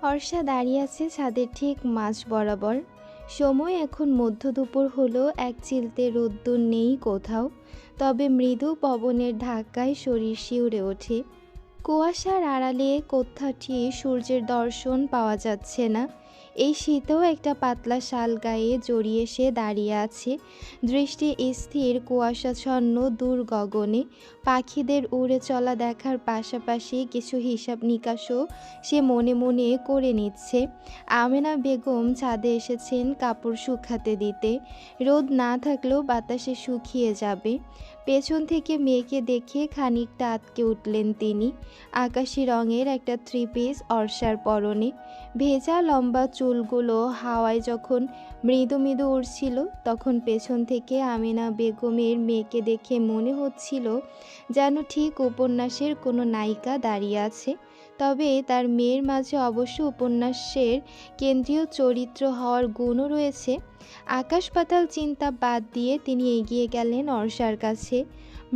অর্ষা দাঁড়িয়ে আছে ছাদের ঠিক মাঝ বরাবর। সময় এখন মধ্য দুপুর হলো, এক চিলতে রোদ্দুর নেই কোথাও, তবে মৃদু পবনের ধাক্কায় শরীর শিউরে ওঠে। কুয়াশার আড়ালে কোত্থাটি সূর্যের দর্শন পাওয়া যাচ্ছে না। এই শীতেও একটা পাতলা শাল গায়ে জড়িয়ে সে দাঁড়িয়ে আছে, দৃষ্টি স্থির কুয়াশাচ্ছন্ন দূর গগনে। পাখিদের উড়ে চলা দেখার পাশাপাশি কিছু হিসাব নিকাশও সে মনে মনে করে নিচ্ছে। আমেনা বেগম ছাদে এসেছেন কাপড় শুকাতে দিতে। রোদ না থাকলেও বাতাসে শুকিয়ে যাবে। পেছন থেকে মেয়েকে দেখে খানিকটা আঁতকে উঠলেন তিনি। আকাশি রঙের একটা থ্রি পিস অর্ষার পরনে। ভেজা লম্বা চুলগুলো হাওয়ায় যখন মৃদু মৃদু উড়ছিল, তখন পেছন থেকে আমিনা বেগমের মেয়েকে দেখে মনে হচ্ছিল যেন ঠিক উপন্যাসের কোনো নায়িকা দাঁড়িয়ে আছে। তবে তার মেয়ের মাঝে অবশ্য উপন্যাসের কেন্দ্রীয় চরিত্র হওয়ার গুণও রয়েছে। আকাশ পাতাল চিন্তা বাদ দিয়ে তিনি এগিয়ে গেলেন অর্ষার কাছে।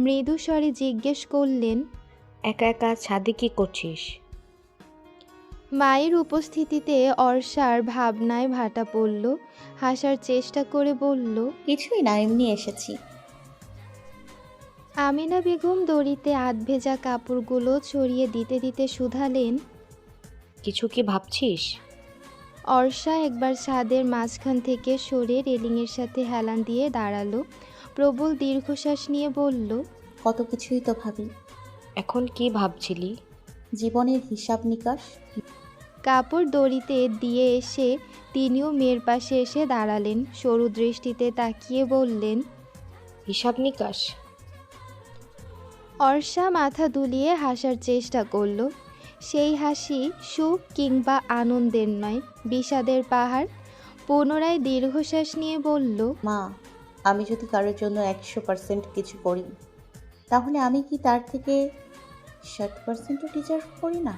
মৃদু স্বরে জিজ্ঞেস করলেন, একা একা ছাদে কি করছিস? মায়ের উপস্থিতিতে অর্ষার ভাবনায় ভাটা পড়ল। হাসার চেষ্টা করে বলল, কিছুই না, এমনি এসেছি। আমিনা বেগম দড়িতে আধ ভেজা কাপড়গুলো ছড়িয়ে দিতে দিতে শুধালেন। কিছু কি ভাবছিস? অর্ষা একবার ছাদের মাঝখান থেকে সরে রেলিংয়ের সাথে হেলান দিয়ে দাঁড়ালো। প্রবল দীর্ঘশ্বাস নিয়ে বলল, কত কিছুই তো ভাবি। এখন কি ভাবছিলি? জীবনের হিসাব নিকাশ। কাপড় দড়িতে দিয়ে এসে তিনিও মেয়ের পাশে এসে দাঁড়ালেন। সরু দৃষ্টিতে তাকিয়ে বললেন, হিসাব নিকাশ? অর্ষা মাথা দুলিয়ে হাসার চেষ্টা করল। সেই হাসি সুখ কিংবা আনন্দের নয়, বিষাদের পাহাড়। পুনরায় দীর্ঘশ্বাস নিয়ে বলল, মা, আমি যদি কারোর জন্য 100% কিছু করি, তাহলে আমি কি তার থেকে 60%ও ডিজার্ভ করি না?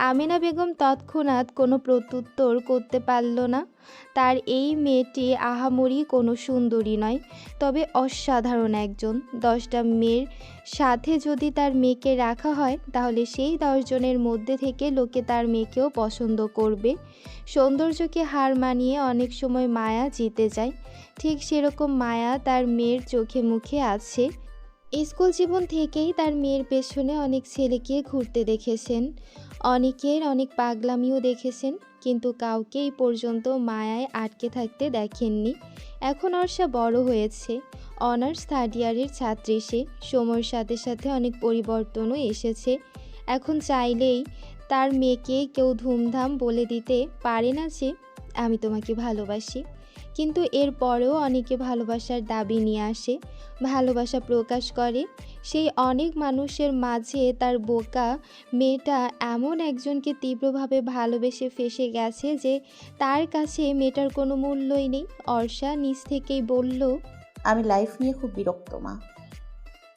আমিনা বেগম তৎক্ষণাৎ কোনো প্রত্যুত্তর করতে পারল না। তার এই মেয়েটি আহামরি কোনো সুন্দরী নয়, তবে অসাধারণ একজন। 10টা মেয়ের সাথে যদি তার মেয়েকে রাখা হয়, তাহলে সেই 10 জনের মধ্যে থেকে লোকে তার মেয়েকেও পছন্দ করবে। সৌন্দর্যকে হার মানিয়ে অনেক সময় মায়া জিতে যায়। ঠিক সেরকম মায়া তার মেয়ের চোখে মুখে আছে। স্কুল জীবন থেকেই তার মেয়ের পেছনে অনেক ছেলেকে ঘুরতে দেখেছেন, অনেকের অনেক পাগলামিও দেখেছেন, কিন্তু কাউকে এই পর্যন্ত মায়ায় আটকে থাকতে দেখেননি। এখন অর্ষা বড় হয়েছে, অনার্স থার্ড ইয়ারের ছাত্রী সে। সময়ের সাথে সাথে অনেক পরিবর্তনও এসেছে। এখন চাইলেই তার মেয়েকে কেউ ধুমধাম বলে দিতে পারে না যে আমি তোমাকে ভালোবাসি। কিন্তু এর পরেও অনেকে ভালোবাসার দাবি নিয়ে আসে, ভালোবাসা প্রকাশ করে। সেই অনেক মানুষের মাঝে তার বোকা মেয়েটা এমন একজনকে তীব্রভাবে ভালোবেসে ফেঁসে গেছে যে তার কাছে মেয়েটার কোনো মূল্যই নেই। অর্ষা নিজ থেকেই বলল, আমি লাইফ নিয়ে খুব বিরক্ত মা।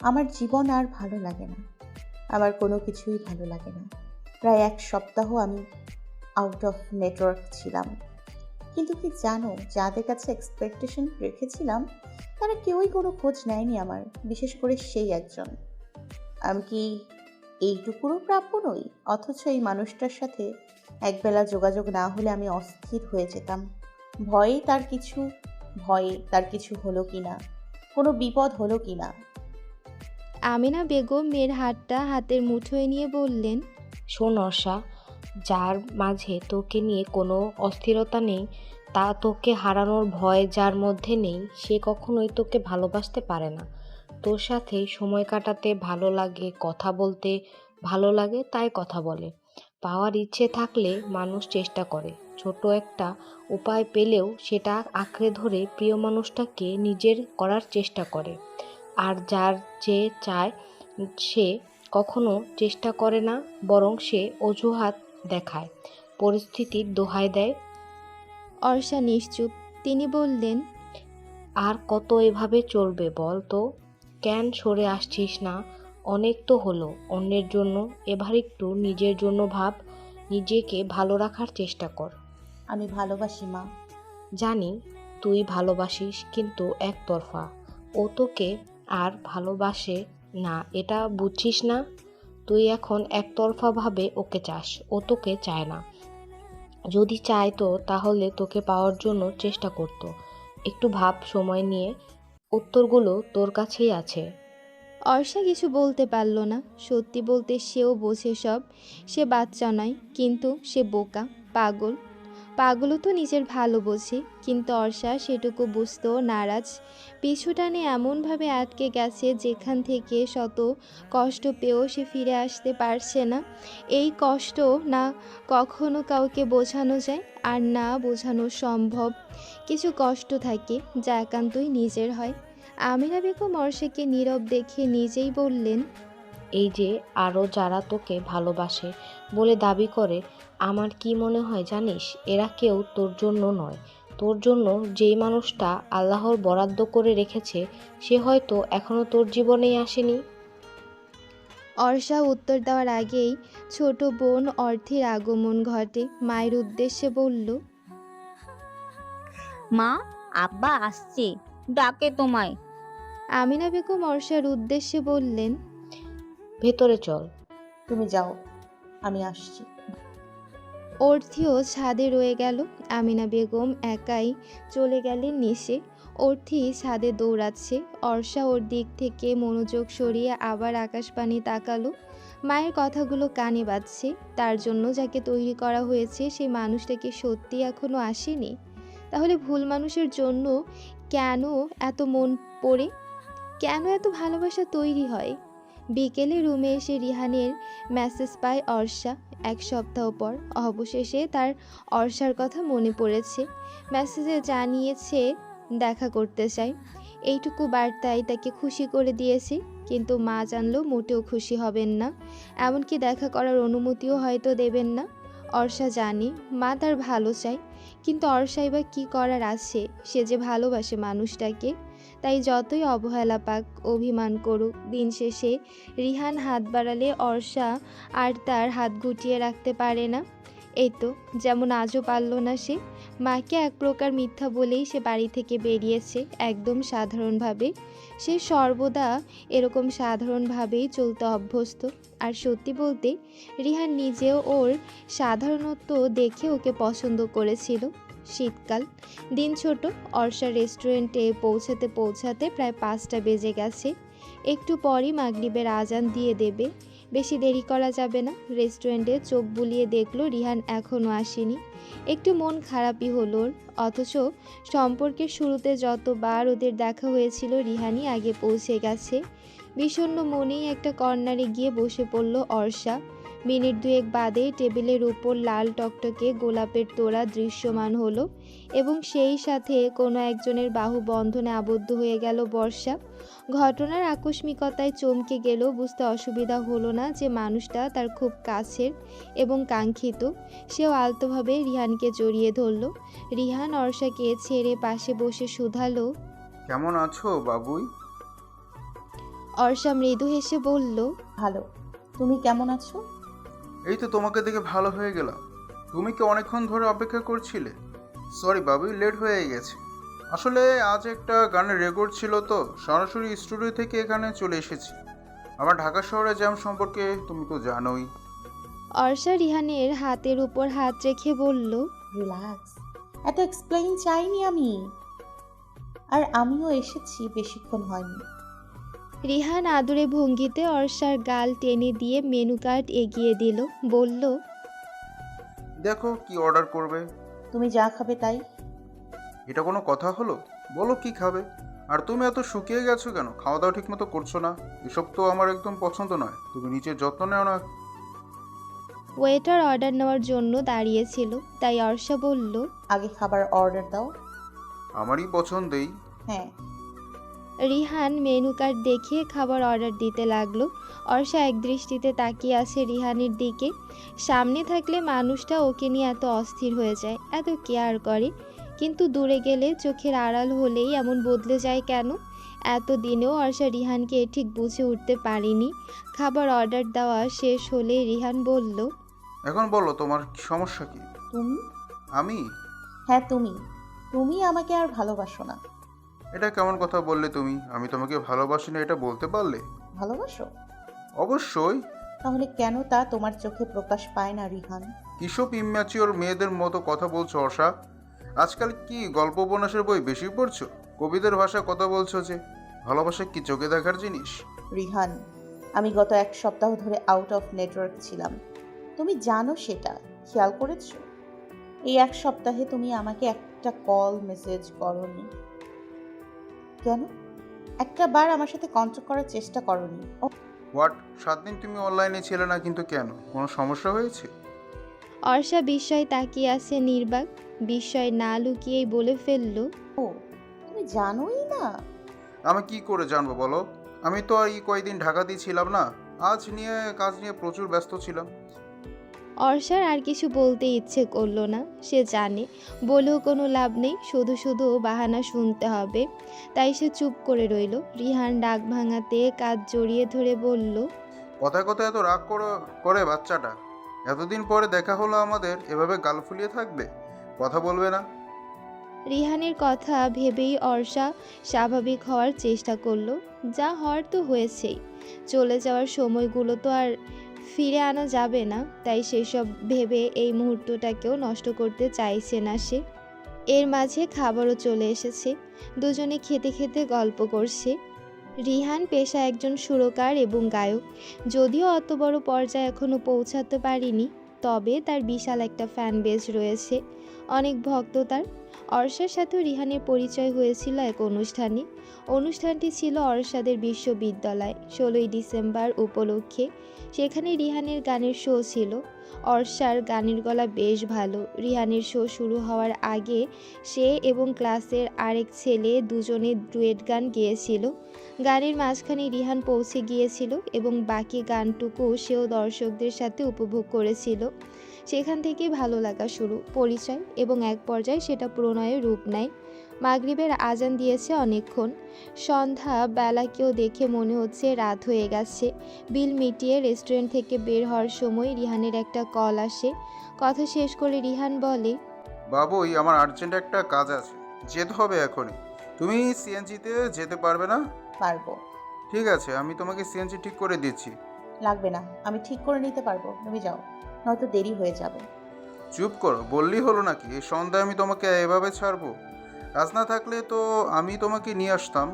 আমার জীবন আর ভালো লাগে না। আমার কোনো কিছুই ভালো লাগে না। প্রায় 1 সপ্তাহ আমি আউট অফ নেটওয়ার্ক ছিলাম। কিন্তু কি জানো, যাদের কাছে এক্সপেকটেশন রেখেছিলাম তারা কেউই কোনো খোঁজ নেয়নি আমার, বিশেষ করে সেই একজন। আমি কি এইটুকুরও প্রাপ্য নই? অথচ এই মানুষটার সাথে একবেলা যোগাযোগ না হলে আমি অস্থির হয়ে যেতাম। ভয়ে তার কিছু হলো কিনা, কোনো বিপদ হলো কিনা। আমিনা বেগম মেয়ের হাতটা হাতের মুঠোয় নিয়ে বললেন, শোন অর্ষা, যার মাঝে তোকে নিয়ে কোনো অস্থিরতা নেই, তা তোকে হারানোর ভয় যার মধ্যে নেই, সে কখনোই তোকে ভালোবাসতে পারে না। তোর সাথে সময় কাটাতে ভালো লাগে, কথা বলতে ভালো লাগে, তাই কথা বলে। পাওয়ার ইচ্ছে থাকলে মানুষ চেষ্টা করে, ছোট একটা উপায় পেলেও সেটা আঁকড়ে ধরে প্রিয় মানুষটাকে নিজের করার চেষ্টা করে। আর যার যে চায় সে কখনো চেষ্টা করে না, বরং সে অজুহাত দেখায়, পরিস্থিতির দোহাই দেয়। অর্ষা নিশ্চুপ। তিনি বললেন, আর কত এভাবে চলবে বল তো? কেন সরে আসছিস না? অনেক তো হলো অন্যের জন্য, এবার একটু নিজের জন্য ভাব, নিজেকে ভালো রাখার চেষ্টা কর। আমি ভালোবাসি মা। জানি তুই ভালোবাসিস, কিন্তু একতরফা। ও তোকে আর ভালোবাসে না, এটা বুঝছিস না? তুই এখন একতরফাভাবে ওকে চাস, ও তোকে চায় না। যদি চাইতো তাহলে তোকে পাওয়ার জন্য চেষ্টা করতো। একটু ভাব সময় নিয়ে, উত্তরগুলো তোর কাছেই আছে। অর্ষা কিছু বলতে পারল না। সত্যি বলতে সেও বোঝে সব। সে বাচ্চা নয়, কিন্তু সে বোকা, পাগল। পাগলও তো নিজের ভালো বোঝে, কিন্তু অর্ষা সেটুকু বুঝতেও নারাজ। পিছু টানে এমনভাবে আটকে গেছে যেখান থেকে শত কষ্ট পেয়েও সে ফিরে আসতে পারছে না। এই কষ্ট না কখনো কাউকে বোঝানো যায়, আর না বোঝানো সম্ভব। কিছু কষ্ট থাকে যা একান্তই নিজের হয়। আমিনা বেগম অর্ষাকে নীরব দেখে নিজেই বললেন, এই যে আরও যারা তোকে ভালোবাসে বলে দাবি করে, আমার কি মনে হয় জানিস, এরা কেউ তোর জন্য নয়। তোর জন্য যেই মানুষটা আল্লাহর বরাদ্দ করে রেখেছে, সে হয়তো এখনো তোর জীবনেই আসেনি। অর্ষা উত্তর দেওয়ার আগেই ছোট বোন অর্থের আগমন ঘটে। মায়ের উদ্দেশ্যে বলল, মা, আব্বা আসছে, ডাকে তোমায়। আমিনা বেগম অর্ষার উদ্দেশ্যে বললেন, ভেতরে চল। তুমি যাও, আমি আসছি। অর্থিও ছাদে রয়ে গেল। আমিনা বেগম একাই চলে গেলেন নিচে। অর্থি ছাদে দৌড়াচ্ছে। অর্ষা ওর দিক থেকে মনোযোগ সরিয়ে আবার আকাশপানে তাকালো। মায়ের কথাগুলো কানে বাজছে। তার জন্য যাকে তৈরি করা হয়েছে সেই মানুষটাকে সত্যি এখনো আসেনি। তাহলে ভুল মানুষের জন্য কেন এত মন পড়ে, কেন এত ভালোবাসা তৈরি হয়? বিকেলে রুমে এসে রিহানের মেসেজ পায় অর্ষা। 1 সপ্তাহ পর অবশেষে তার অর্ষার কথা মনে পড়েছে। মেসেজে জানিয়েছে দেখা করতে চায়। এইটুকু বার্তায় তাকে খুশি করে দিয়েছে, কিন্তু মা জানলেও মোটেও খুশি হবেন না। এমনকি দেখা করার অনুমতিও হয়তো দেবেন না। অর্ষা জানে মা তার ভালো চায়, কিন্তু অর্ষাই বা কী করার আছে? সে যে ভালোবাসে মানুষটাকে। তাই যতই অবহেলা পাক, অভিমান করুক, দিন শেষে রিহান হাত বাড়ালে অর্ষা আর তার হাত গুটিয়ে রাখতে পারে না। এই তো, যেমন আজও পারল না সে। মাকে এক প্রকার মিথ্যা বলেই সে বাড়ি থেকে বেরিয়েছে, একদম সাধারণভাবে। সে সর্বদা এরকম সাধারণভাবেই চলতে অভ্যস্ত। আর সত্যি বলতে, রিহান নিজেও ওর সাধারণত্ব দেখে ওকে পছন্দ করেছিল। শীতকাল, দিন ছোট। অর্ষা রেস্টুরেন্টে পৌঁছাতে পৌঁছাতে প্রায় 5টা বেজে গেছে। একটু পরই মাগরিবের আজান দিয়ে দেবে। বেশি দেরি করা যাবে না। রেস্টুরেন্টে চোখ বুলিয়ে দেখলো রিহান এখনও আসেনি। একটু মন খারাপই হলো ওর। অথচ সম্পর্কের শুরুতে যতবার ওদের দেখা হয়েছিল রিহানই আগে পৌঁছে গেছে। বিষণ্ণ মনেই একটা কর্নারে গিয়ে বসে পড়ল অর্ষা। মিনিট 2 বাদে টেবিলের উপর লাল টকটকে গোলাপের তোড়া দৃশ্যমান হলো, এবং সেই সাথে কোনো একজনের বাহু বন্ধনে আবদ্ধ হয়ে গেল বর্ষা। ঘটনার আকস্মিকতায় চমকে গেলেও বুঝতে অসুবিধা হলো না যে মানুষটা তার খুব কাছের এবং কাঙ্ক্ষিত। সেও আলতোভাবে রিহানকে জড়িয়ে ধরল। রিহান অর্ষাকে ছেড়ে পাশে বসে শুধালো। কেমন আছো বাবুই? অর্ষা মৃদু হেসে বলল, ভালো। তুমি কেমন আছো? এই তো তোমাকে দেখে ভালো হয়ে গেলাম। তুমি কি অনেকক্ষণ ধরে অপেক্ষা করছিলে? সরি বাবুই, লেট হয়ে গেছে। আসলে আজ একটা গানের রেকর্ড ছিল, তো সরাসরি স্টুডিও থেকে এখানে চলে এসেছি। আমার ঢাকা শহরে জ্যাম সম্পর্কে তুমি তো জানোই। অর্ষা রিহানের হাতের উপর হাত রেখে বলল, রিল্যাক্স, এত এক্সপ্লেইন চাইনি আমি। আর আমিও এসেছি, বেশিক্ষণ হয়নি। রিহান আদুরে ভঙ্গিতে অর্ষার গাল টেনে দিয়ে মেনু কার্ড এগিয়ে দিল। বলল, দেখো কি অর্ডার করবে। তুমি যা খাবে তাই। এটা কোনো কথা হলো? বলো কি খাবে। আর তুমি এত শুকিয়ে গেছো কেন? খাওয়া দাওয়া ঠিক মতো করছো না। এসব তো আমার একদম পছন্দ নয়। তুমি নিজের যত্ন নেও না। ওয়েটার অর্ডার নেওয়ার জন্য দাঁড়িয়েছিল, তাই অর্ষা বলল, আগে খাবার অর্ডার দাও। আমারই পছন্দেই। হ্যাঁ। রিহান মেনু কার্ড দেখে খাবার অর্ডার দিতে লাগলো। অর্ষা একদৃষ্টিতে তাকিয়ে আছে রিহানের দিকে। সামনে থাকলে মানুষটা ওকে নিয়ে এত অস্থির হয়ে যায়, এত কেয়ার করে, কিন্তু দূরে গেলে চোখের আড়াল হলেই এমন বদলে যায় কেন? এতদিনেও অর্ষা রিহানকে ঠিক বুঝে উঠতে পারেনি। খাবার অর্ডার দেওয়া শেষ হলে রিহান বলল, এখন বলো তোমার সমস্যা কি? তুমি? আমি? হ্যাঁ তুমি। তুমি আমাকে আর ভালোবাসো না। এটা কেমন কথা বললে তুমি? আমি তোমাকে ভালোবাসি না এটা বলতে পারলে? ভালোবাসো? অবশ্যই। তাহলে কেন তা তোমার চোখে প্রকাশ পায় না রিহান? কিসব ইম্যাচিওর মেয়েদের মতো কথা বলছো অর্ষা? আজকাল কি গল্প উপন্যাসের বই বেশি পড়ছো? কবিদের ভাষায় কথা বলছো যে? ভালোবাসা কি চোখে দেখার জিনিস? রিহান, আমি গত 1 সপ্তাহ ধরে আউট অফ নেটওয়ার্ক ছিলাম। তুমি জানো সেটা, খেয়াল করেছো? এই 1 সপ্তাহে তুমি আমাকে একটা কল মেসেজ করোনি। কেন? একটা বার আমার সাথে কন্ট্যাক্ট করার চেষ্টা করোনি। হোয়াট? 7 দিন তুমি অনলাইনে ছিলে না, কিন্তু কেন? কোনো সমস্যা হয়েছে? অর্ষা বিস্ময় তাকিয়ে আছে নির্বাক। বিস্ময় না লুকিয়েই বলে ফেলল, ও, তুমি জানোই না? আমি কি করে জানবো বলো? আমি তো আর এই কয়দিন ঢাকাতেই ছিলাম না। কাজ নিয়ে প্রচুর ব্যস্ত ছিলাম। অর্ষার আর কিছু বলতে ইচ্ছে করলো না। সে জানে বলেও কোনো লাভ নেই, শুধু শুধু বাহানা শুনতে হবে। তাই সে চুপ করে রইল। রিহান ডাক ভাঙাতে কাজ জড়িয়ে ধরে বলল, কথায় কথায় এত রাগ করে বাচ্চাটা। এতদিন পরে দেখা হলো আমাদের, এভাবে গাল ফুলিয়ে থাকবে? কথা বলবে না? রিহানের কথা ভেবেই অর্ষা স্বাভাবিক হওয়ার চেষ্টা করলো। যা হওয়ার তো হয়েছেই। চলে যাওয়ার সময়গুলো তো আর ফিরে আনা যাবে না, তাই সেসব ভেবে এই মুহূর্তটাকেও নষ্ট করতে চাইছে না সে। এর মাঝে খাবারও চলে এসেছে। দুজনে খেতে খেতে গল্প করছে। রিহান পেশায় একজন সুরকার এবং গায়ক। যদিও অত বড় পর্যায়ে এখনও পৌঁছাতে পারেনি, তবে তার বিশাল একটা ফ্যান বেজ রয়েছে, অনেক ভক্ত তার। অর্ষার সাথেও রিহানের পরিচয় হয়েছিল এক অনুষ্ঠানে। অনুষ্ঠানটি ছিল অর্ষাদের বিশ্ববিদ্যালয় 16ই ডিসেম্বর উপলক্ষে। সেখানে রিহানের গানের শো ছিল। অর্ষার গানের গলা বেশ ভালো। রিহানের শো শুরু হওয়ার আগে সে এবং ক্লাসের আরেক ছেলে দুজনে ডুয়েট গান গেয়েছিল। গানের মাঝখানে রিহান পৌঁছে গিয়েছিল এবং বাকি গানটুকু সেও দর্শকদের সাথে উপভোগ করেছিল। সেখান থেকেই ভালো লাগা শুরু, পরিচয় এবং এক পর্যায়ে সেটা প্রণয়ে রূপ নেয়। মাগরিবের আজান দিয়েছে অনেকক্ষণ। সন্ধ্যা বেলাকেও দেখে মনে হচ্ছে রাত হয়ে গেছে। বিল মিটিয়ে রেস্টুরেন্ট থেকে বের হওয়ার সময় রিহানের একটা কল আসে। কথা শেষ করে রিহান বলে, বাবুই, আমার আর্জেন্ট একটা কাজ আছে, যেতে হবে এখনই। তুমি সিএনজিতে যেতে পারবে না? পারবো। ঠিক আছে, আমি তোমাকে সিএনজি ঠিক করে দিচ্ছি। লাগবে না, আমি ঠিক করে নিতে পারবো, তুমি যাও, নয়তো দেরি হয়ে যাবে। চুপ করো, বললেই হলো নাকি? এই সন্ধ্যায় আমি তোমাকে এভাবে ছাড়বো? কাজ না থাকলে তো আমি তোমাকে নিয়ে আসতাম।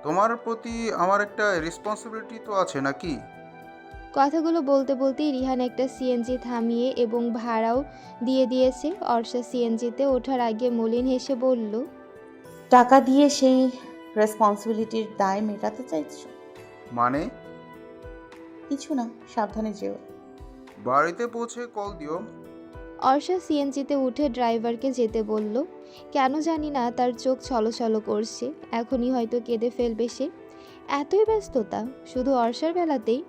তোমার প্রতি আমার একটা রেসপন্সিবিলিটি তো আছে নাকি? কথাগুলো বলতে বলতেই রিহান একটা সিএনজি থামিয়ে এবং ভাড়াও দিয়ে দিয়েছে। অর্ষা সিএনজিতে ওঠার আগে মলিন হেসে বলল, টাকা দিয়ে সেই রেসপন্সিবিলিটির দায় মেটাতে চাইছো? মানে? কিছু না, সাবধানে যেও। বাড়িতে পৌঁছে কল দিও। অর্ষা সিএনজিতে উঠে ড্রাইভারকে যেতে বলল। কেন জানি না তার চোখ ছলছল করছে। এখনই হয়তো কেঁদে ফেলবে সে। এতই ব্যস্ততা শুধু অর্ষার বেলাতেই।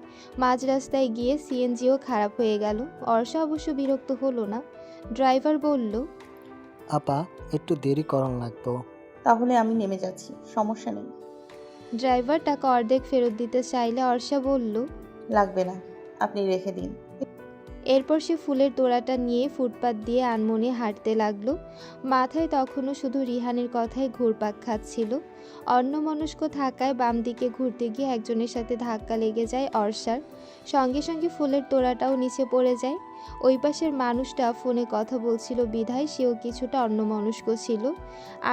মাঝ রাস্তায় গিয়ে সিএনজিও খারাপ হয়ে গেল। অর্ষা অবশ্য বিরক্ত হলো না। ড্রাইভার বলল, আপা, একটু দেরি করন লাগবো। তাহলে আমি নেমে যাচ্ছি, সমস্যা নেই। ড্রাইভার টাকা অর্ধেক ফেরত দিতে চাইলে অর্ষা বলল, লাগবে না, আপনি রেখে দিন। এরপর সে ফুলের তোড়াটা নিয়ে ফুটপাত দিয়ে আনমনে হাঁটতে লাগলো। মাথায় তখনও শুধু রিহানের কথাই ঘুরপাক খাচ্ছিল। অন্যমনস্ক থাকায় বাম দিকে ঘুরতে গিয়ে একজনের সাথে ধাক্কা লেগে যায় অর্ষার। সঙ্গে সঙ্গে ফুলের তোড়াটাও নিচে পড়ে যায়। ওই পাশের মানুষটা ফোনে কথা বলছিল বিধায় সেও কিছুটা অন্যমনস্ক ছিল।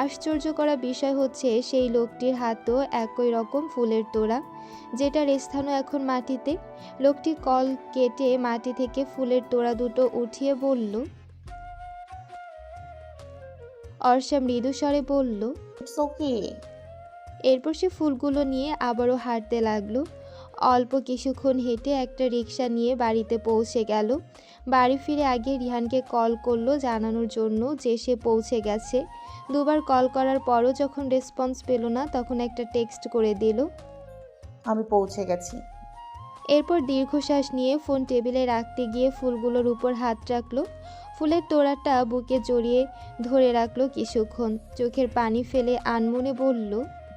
আশ্চর্য করা বিষয় হচ্ছে সেই লোকটির হাতেও একই রকম ফুলের তোড়া, যেটার স্থানও এখন মাটিতে। লোকটি কল কেটে মাটি থেকে ফুলের তোড়া দুটো উঠিয়ে বলল, অর্ষা মৃদু স্বরে বলল। It's okay. এরপর সে ফুলগুলো নিয়ে আবারও হাঁটতে লাগলো। অল্প কিছুক্ষণ হেঁটে একটা রিক্সা নিয়ে বাড়িতে পৌঁছে গেল। বাড়ি ফিরে আগে রিহানকে কল করলো জানানোর জন্য যে সে পৌঁছে গেছে। দুবার কল করার পরও যখন রেসপন্স পেল না, তখন একটা টেক্সট করে দিল। আমি পৌঁছে গেছি। এরপর দীর্ঘশ্বাস নিয়ে ফোন টেবিলে রাখতে গিয়ে ফুলগুলোর উপর হাত রাখলো। ফুলের তোড়াটা বুকে জড়িয়ে ধরে রাখলো কিছুক্ষণ। চোখের পানি ফেলে আনমনে বলল,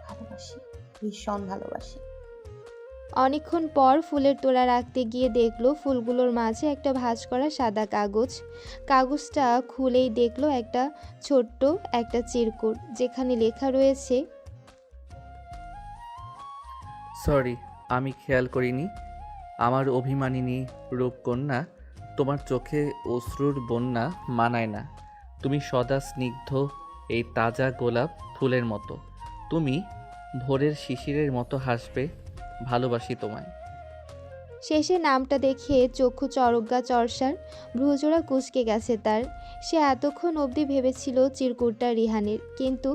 ভালোবাসি, ভীষণ ভালোবাসি। অনেকক্ষণ পর ফুলের তোড়া রাখতে গিয়ে দেখলো ফুলগুলোর মাঝে একটা ভাঁজ করা সাদা কাগজ। কাগজটা খুলেই দেখলো একটা ছোট্ট একটা চিরকুট, যেখানে লেখা রয়েছে, সরি, আমি খেয়াল করিনি। আমার অভিমানিনী রূপকন্যা, তোমার চোখে অশ্রুর বন্যা মানায় না। তুমি সদা স্নিগ্ধ এই তাজা গোলাপ ফুলের মতো। তুমি ভোরের শিশিরের মতো হাসবে। ভালোবাসি তোমায়। শেষে নামটা দেখে চক্ষু চরজ্ঞা চর্ষার, ভ্রুজোড়া কুঁচকে গেছে তার। সে এতক্ষণ অবধি ভেবেছিল চিরকুটটা রিহানের, কিন্তু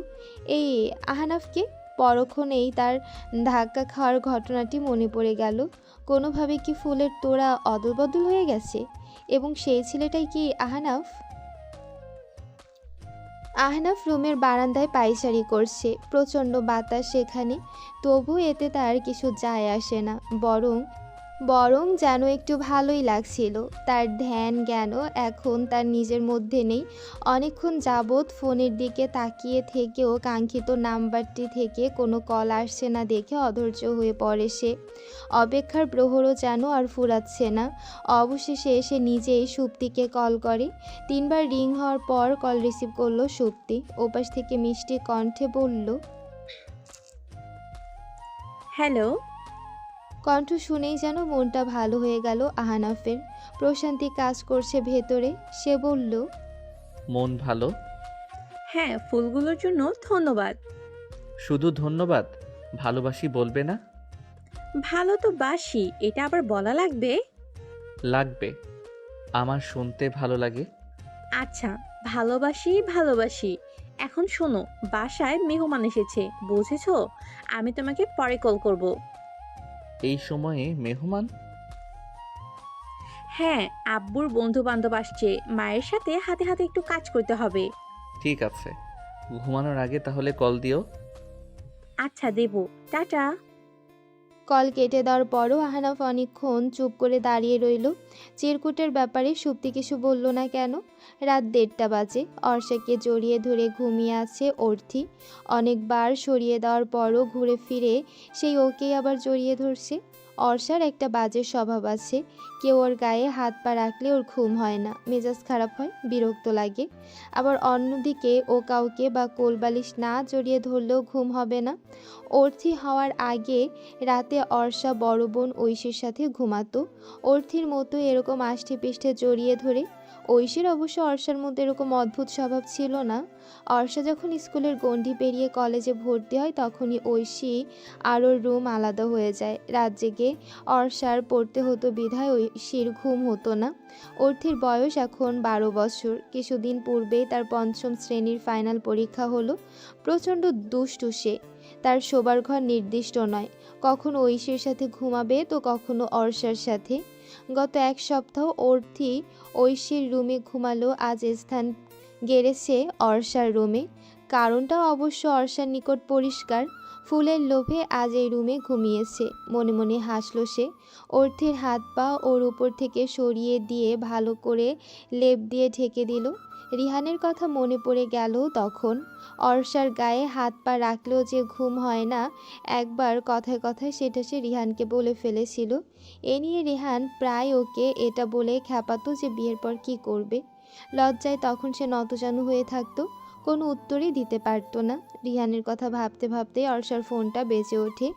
এই আহনাফকে পরক্ষণেই তার ধাক্কা খাওয়ার ঘটনাটি মনে পড়ে গেল। কোনোভাবে কি ফুলের তোড়া অদলবদল হয়ে গেছে, এবং সেই ছেলেটাই কি আহনাফ? আহনাফ রুমের বারান্দায় পায়চারি করছে। প্রচণ্ড বাতাস সেখানে, তবু এতে তার কিছু যায় আসে না। বরং বরং যেন একটু ভালোই লাগছিল। তার ধ্যান জ্ঞানও এখন তার নিজের মধ্যে নেই। অনেকক্ষণ যাবৎ ফোনের দিকে তাকিয়ে থেকেও কাঙ্ক্ষিত নাম্বারটি থেকে কোনো কল আসছে না দেখে অধৈর্য হয়ে পড়ে সে। অপেক্ষার প্রহরও যেন আর ফুরাচ্ছে না। অবশেষে সে নিজেই সুপ্তিকে কল করে। 3 বার রিং হওয়ার পর কল রিসিভ করলো সুপ্তি। ওপাশ থেকে মিষ্টি কণ্ঠে বলল, হ্যালো। কণ্ঠ শুনেই যেন মনটা ভালো হয়ে গেল আহনাফের। প্রশান্তি কাজ করছে ভেতরে। সে বলল, মন ভালো? হ্যাঁ, ফুলগুলোর জন্য ধন্যবাদ। শুধু ধন্যবাদ? ভালোবাসি বলবে না? ভালো তো বাসি, এটা আবার বলা লাগবে? লাগবে। আমার শুনতে ভালো লাগে। আচ্ছা, ভালোবাসি ভালোবাসি। এখন শোনো, বাসায় মেহমান এসেছে, বুঝেছো? আমি তোমাকে পরে কল করব। এই সময়ে মেহমান? হ্যাঁ, আব্বুর বন্ধু বান্ধব আসছে, মায়ের সাথে হাতে হাতে একটু কাজ করতে হবে। ঠিক আছে, ঘুমানোর আগে তাহলে কল দিও। আচ্ছা দেব, টাটা। কল কেটে দেওয়ার পরও আহনাফ অনেকক্ষণ চুপ করে দাঁড়িয়ে রইল। চিরকুটের ব্যাপারে সুপ্তি কিছু বলল না কেন? রাত 1:30 বাজে। অর্ষাকে জড়িয়ে ধরে ঘুমিয়ে আছে অর্থি। অনেকবার সরিয়ে দেওয়ার পরও ঘুরে ফিরে সেই ওকেই আবার জড়িয়ে ধরছে। অর্ষার একটা বাজে স্বভাব আছে। কেউ ওর গায়ে হাত পা রাখলে ওর ঘুম হয় না, মেজাজ খারাপ হয়, বিরক্ত লাগে। আবার অন্যদিকে ও কাউকে বা কোলবালিশ না জড়িয়ে ধরলেও ঘুম হবে না। অর্থি হওয়ার আগে রাতে অর্ষা বড় বোন ঐশীর সাথে ঘুমাতো। অর্থির মতো এরকম আষ্টে পৃষ্ঠে জড়িয়ে ধরে। ঐশীর অবশ্য অর্ষার মধ্যে এরকম অদ্ভুত স্বভাব ছিল না। অর্ষা যখন স্কুলের গণ্ডি পেরিয়ে কলেজে ভর্তি হয় তখনই ঐশী আর ওর রুম আলাদা হয়ে যায়। রাত জেগে অর্ষার পড়তে হতো বিধায় ঐশীর ঘুম হতো না। অর্থির বয়স এখন 12 বছর। কিছুদিন পূর্বেই তার 5ম শ্রেণীর ফাইনাল পরীক্ষা হলো। প্রচণ্ড দুষ্টু সে। তার শোবার ঘর নির্দিষ্ট নয়, কখনো ঐশীর সাথে ঘুমাবে তো কখনো অর্ষার সাথে। গত 1 সপ্তাহ অর্থি ঐশীর রুমে ঘুমালো, আজ স্থান গেড়েছে অর্ষার রুমে। কারণটাও অবশ্য অর্ষার নিকট পরিষ্কার। ফুলের লোভে আজ এই রুমে ঘুমিয়েছে। মনে মনে হাসল সে। অর্থির হাত পা ওর উপর থেকে সরিয়ে দিয়ে ভালো করে লেপ দিয়ে ঢেকে দিল। রিহানের কথা মনে পড়ে গেল তখন। অর্ষার গায়ে হাত পা রাখলেও যে ঘুম হয় না, একবার কথায় কথায় সেটা সে রিহানকে বলে ফেলেছিল। এ নিয়ে রিহান প্রায় ওকে এটা বলে খ্যাপাতো যে বিয়ের পর কী করবে। লজ্জায় তখন সে নতজানু হয়ে থাকতো, কোনো উত্তরই দিতে পারতো না। রিহানের কথা ভাবতে ভাবতে অর্ষার ফোনটা বেজে ওঠে।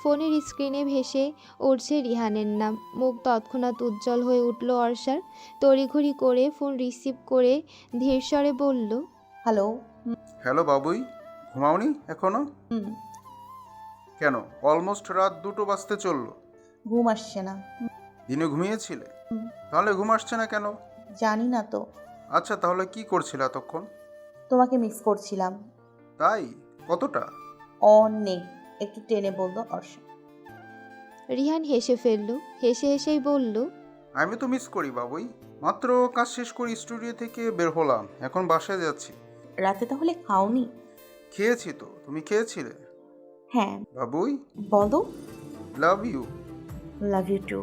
ফোনের স্ক্রিনে ভেসে উঠছে রিহানের নাম। মুখ তৎক্ষণাৎ উজ্জ্বল হয়ে উঠল অর্ষার। তড়িঘড়ি করে ফোন রিসিভ করে ধীরস্বরে বলল, হ্যালো। হ্যালো বাবুই, ঘুমাওনি এখনো? হুম। কেন, অলমোস্ট রাত 2টো বাজতে চললো। ঘুম আসছে না। দিনে ঘুমিয়েছিলে? হুম। তাহলে ঘুম আসছে না কেন? জানি না তো। আচ্ছা, তাহলে কি করছিলে এতক্ষণ? তোমাকে মিস করছিলাম। তাই? কতটা? অনেক। একটু টেনে বলল অর্ষা। রিহান হেসে ফেলল। হেসে হেসেই বলল, আমি তো মিস করি বাবুই। মাত্র কাজ শেষ করে স্টুডিও থেকে বের হলাম, এখন বাসায় যাচ্ছি। রাতে তাহলে খাওনি? খেয়েছি তো, তুমি খেয়েছিলে? হ্যাঁ। বাবুই, বলো। Love you. Love you too.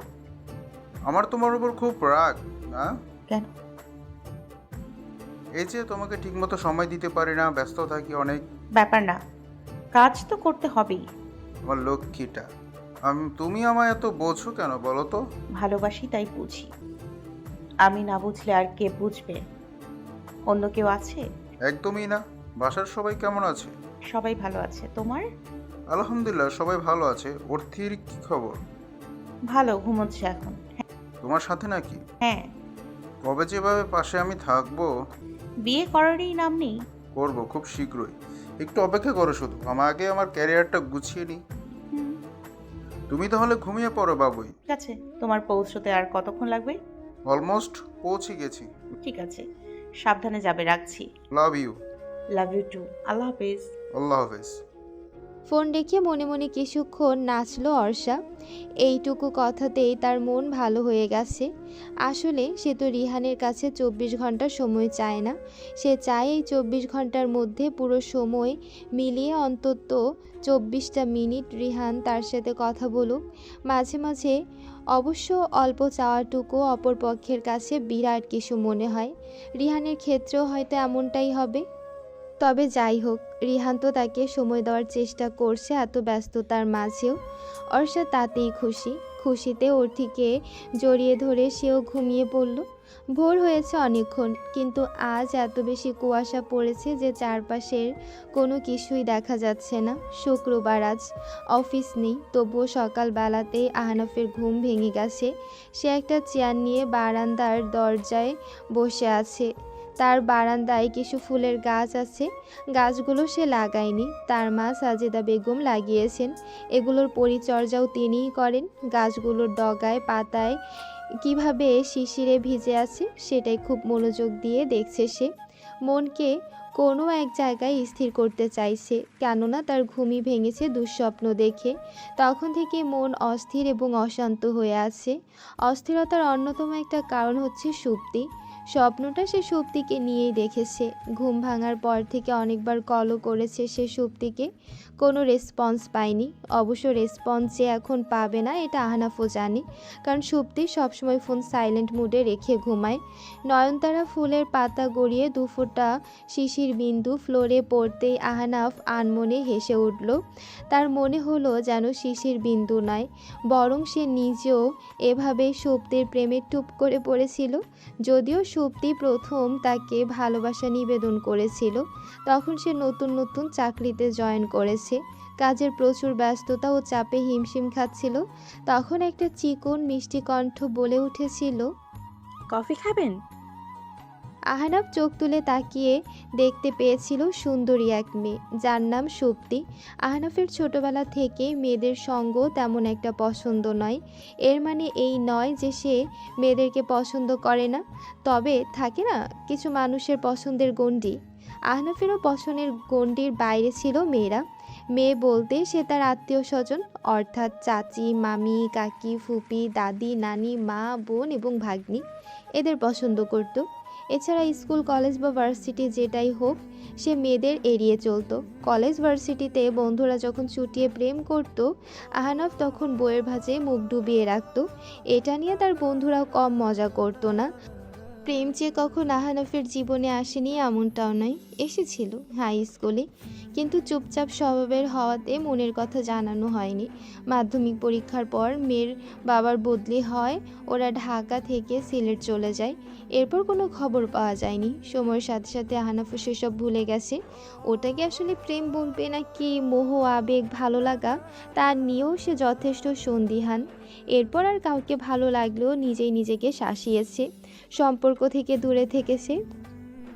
আমার তোমার উপর খুব রাগ না? কেন? এই যে তোমাকে ঠিকমতো সময় দিতে পারি না, ব্যস্ত থাকি অনেক। ব্যাপার না, কাজ তো করতে হবেই। আমার লক্ষ্মীটা। তুমি আমায় এত বোঝো কেন বলো তো? ভালোবাসি তাই বুঝি। আমি না বুঝলে আর কে বুঝবে? অন্য কেউ আছে? একদমই না। বাসার সবাই কেমন আছে? সবাই ভালো আছে। তোমার? আলহামদুলিল্লাহ, সবাই ভালো আছে। অর্থির কি খবর? ভালো, ঘুমোচ্ছে এখন। তোমার সাথে নাকি? হ্যাঁ। কবে যেভাবে পাশে আমি থাকবো? বিয়ে করারই নাম নেই। করবো খুব শীঘ্রই। একটু অপেক্ষা করো শুধু, আমাকে আমার ক্যারিয়ারটা গুছিয়ে নিই। হুম, তুমি তাহলে ঘুমিয়ে পড়ো বাবুই। ঠিক আছে। তোমার পৌঁছতে আর কতক্ষণ লাগবে? অলমোস্ট পৌঁছে গেছি। ঠিক আছে, সাবধানে যাবে, রাখছি। Love you. Love you too. আল্লাহ হাফেজ। আল্লাহ হাফেজ। ফোন রেখে মনে মনে কিছুক্ষণ নাচলো অর্ষা। এইটুকু কথাতেই তার মন ভালো হয়ে গেছে। আসলে সে তো রিহানের কাছে 24 ঘন্টা সময় চায় না, সে চায় এই 24 ঘন্টার মধ্যে পুরো সময় মিলিয়ে অন্তত 24টা মিনিট রিহান তার সাথে কথা বলুক। মাঝে মাঝে অবশ্য অল্প চাওয়াটুকু অপর পক্ষের কাছে বিরাট কিছু মনে হয়। রিহানের ক্ষেত্রেও হয়তো এমনটাই হবে। তবে যাই হোক, রিহান তো তাকে সময় দেওয়ার চেষ্টা করছে এত ব্যস্ততার মাঝেও। অর্ষা তাতেই খুশি। খুশিতে ওর থেকে জড়িয়ে ধরে সেও ঘুমিয়ে পড়ল। ভোর হয়েছে অনেকক্ষণ, কিন্তু আজ এত বেশি কুয়াশা পড়েছে যে চারপাশের কোনো কিছুই দেখা যাচ্ছে না। শুক্রবার, আজ অফিস নেই, তবুও সকালবেলাতেই আহনাফের ঘুম ভেঙে গেছে। সে একটা চেয়ার নিয়ে বারান্দার দরজায় বসে আছে। তার বারান্দায় কিছু ফুলের গাছ আছে, গাছগুলো সে লাগায়নি, তার মা সাজেদা বেগম লাগিয়েছেন। এগুলোর পরিচর্যাও তিনিই করেন। গাছগুলোর ডগায় পাতায় কিভাবে শিশিরে ভিজে আছে সেটাই খুব মনোযোগ দিয়ে দেখছে সে। মনকে কোনো এক জায়গায় স্থির করতে চাইছে, কেননা তার ঘুমই ভেঙেছে দুঃস্বপ্ন দেখে। তখন থেকে মন অস্থির এবং অশান্ত হয়ে আছে। অস্থিরতার অন্যতম একটা কারণ হচ্ছে সুপ্তি। স্বপ্নটা সে সুপ্তিকে নিয়েই দেখেছে। ঘুম ভাঙার পর থেকে অনেকবার কলও করেছে সে সুপ্তিকে, কোনো রেসপন্স পায়নি। অবশ্য রেসপন্স যে এখন পাবে না এটা আহনাফও জানে, কারণ সুপ্তি সবসময় ফোন সাইলেন্ট মুডে রেখে ঘুমায়। নয়নতারা ফুলের পাতা গড়িয়ে দুফোঁটা শিশির বিন্দু ফ্লোরে পড়তেই আহনাফ আনমনে হেসে উঠল। তার মনে হলো যেন শিশির বিন্দু নয়, বরং সে নিজেও এভাবে সুপ্তির প্রেমে টুপ করে পড়েছিল। যদিও সুপ্তি প্রথম তাকে ভালোবাসা নিবেদন করেছিল, তখন সে নতুন নতুন চাকরিতে জয়েন করেছে, কাজের প্রচুর ব্যস্ততা ও চাপে হিমশিম খাচ্ছিল। তখন একটা চিকন মিষ্টি কণ্ঠ বলে উঠেছিল, কফি খাবেন? আহনাফ চোখ তুলে তাকিয়ে দেখতে পেয়েছিল সুন্দরী এক মেয়ে, যার নাম সুপ্তি। আহনাফের ছোটবেলা থেকে মেয়েদের সঙ্গ তেমন একটা পছন্দ নয়। এর মানে এই নয় যে সে মেয়েদেরকে পছন্দ করে না, তবে থাকে না কিছু মানুষের পছন্দের গণ্ডি। আহনাফেরও পছন্দের গণ্ডির বাইরে ছিল মেয়েরা। মেয়ে বলতে সে তার আত্মীয় স্বজন, অর্থাৎ চাচি, মামি, কাকি, ফুপি, দাদি, নানি, মা, বোন এবং ভাগ্নি, এদের পছন্দ করত। এছাড়া স্কুল, কলেজ বা ভার্সিটি যেটাই হোক, সে মেয়েদের এড়িয়ে চলতো। কলেজ ভার্সিটিতে বন্ধুরা যখন চুটিয়ে প্রেম করত, আহনাফ তখন বইয়ের ভাঁজে মুখ ডুবিয়ে রাখত। এটা নিয়ে তার বন্ধুরাও কম মজা করতো না। প্রেম যে কখন আহনাফের জীবনে আসেনি এমনটাও নয়, এসেছিল হাই স্কুলে, কিন্তু চুপচাপ স্বভাবের হওয়াতে মনের কথা জানানো হয়নি। মাধ্যমিক পরীক্ষার পর মেয়ের বাবার বদলি হয়, ওরা ঢাকা থেকে সিলেট চলে যায়। এরপর কোনো খবর পাওয়া যায়নি। সময়ের সাথে সাথে আহনাফও সেসব ভুলে গেছে। ওটাকে আসলে প্রেম বলবে নাকি মোহ, আবেগ, ভালো লাগা, তা নিয়েও সে যথেষ্ট সন্দিহান। এরপর আর কাউকে ভালো লাগলেও নিজেই নিজেকে শাসিয়েছে, সম্পর্ক থেকে দূরে থেকেছে।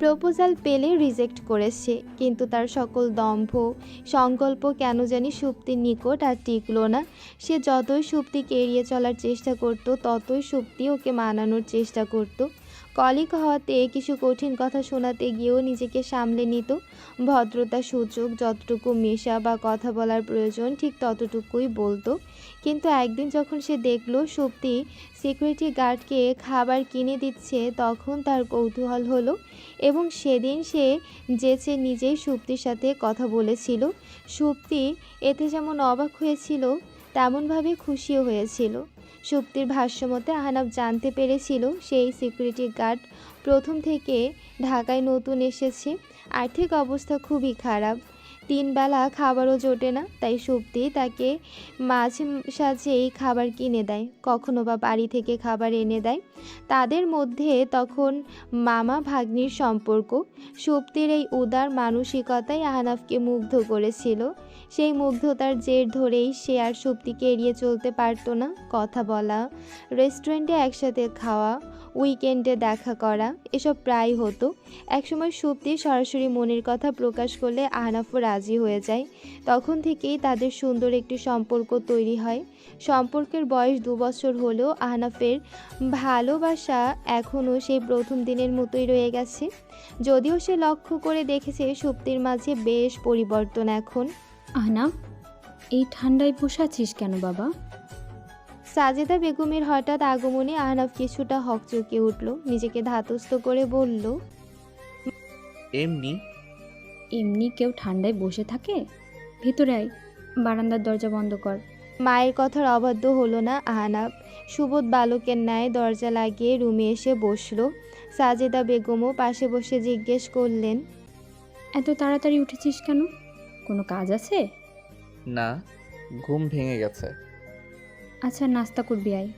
প্রপোজাল পেলে রিজেক্ট করেছে, কিন্তু তার সকল দম্ভ সংকল্প কেন জানি সুপ্তির নিকট আর টিকল না। সে যতই সুপ্তিকে এড়িয়ে চলার চেষ্টা করত, ততই সুপ্তি ওকে মানানোর চেষ্টা করত। কলিগ হওয়াতে কিছু কঠিন কথা শোনাতে গিয়েও নিজেকে সামলে নিত। ভদ্রতা সূচক যতটুকু মেশা বা কথা বলার প্রয়োজন ঠিক ততটুকুই বলতো। কিন্তু একদিন যখন সে দেখল সুপ্তি সিকিউরিটি গার্ডকে খাবার কিনে দিচ্ছে, তখন তার কৌতূহল হলো এবং সেদিন সে যেচে নিজেই সুপ্তির সাথে কথা বলেছিল। সুপ্তি এতে যেমন অবাক হয়েছিল, তেমনভাবে খুশিও হয়েছিল। সুপ্তির ভাষ্যমতে আহনাফ জানতে পেরেছিল সেই সিকিউরিটি গার্ড প্রথম থেকে ঢাকায় নতুন এসেছে, আর্থিক অবস্থা খুবই খারাপ, 3 বেলা খাবারও জোটে না। তাই সুপ্তি তাকে মাঝে সাঝেই খাবার কিনে দেয়, কখনো বা বাড়ি থেকে খাবার এনে দেয়। তাদের মধ্যে তখন মামা ভাগ্নির সম্পর্ক। সুপ্তির এই উদার মানসিকতাই আহনাফকে মুগ্ধ করেছিল। সেই মুগ্ধতার জের ধরেই সে আর সুপ্তিকে এড়িয়ে চলতে পারতো না। কথা বলা, রেস্টুরেন্টে একসাথে খাওয়া, উইকেন্ডে দেখা করা, এসব প্রায় হতো। একসময় সুপ্তি সরাসরি মনের কথা প্রকাশ করলে আহনাফও রাজি হয়ে যায়। তখন থেকেই তাদের সুন্দর একটি সম্পর্ক তৈরি হয়। সম্পর্কের বয়স 2 বছর হলেও আহনাফের ভালোবাসা এখনও সেই প্রথম দিনের মতোই রয়ে গেছে। যদিও সে লক্ষ্য করে দেখেছে সুপ্তির মাঝে বেশ পরিবর্তন এখন। আহনাফ, এই ঠান্ডায় বসে আছিস কেন বাবা? সাজেদা বেগমের হঠাৎ আগমনে আহনাফ কিছুটা হকচকে উঠল, নিজেকে ধাতস্থ করে বলল, এমনি। এমনি কেউ ঠান্ডায় বসে থাকে? ভেতরে আয়, বারান্দার দরজা বন্ধ কর। মায়ের কথার অবাধ্য হলো না আহনাফ। সুবোধ বালকের ন্যায় দরজা লাগিয়ে রুমে এসে বসলো। সাজেদা বেগমও পাশে বসে জিজ্ঞেস করলেন, এত তাড়াতাড়ি উঠেছিস কেন? কোনো কাজ আছে? না, ঘুম ভেঙে গেছে। আচ্ছা, নাস্তা করবি আয়।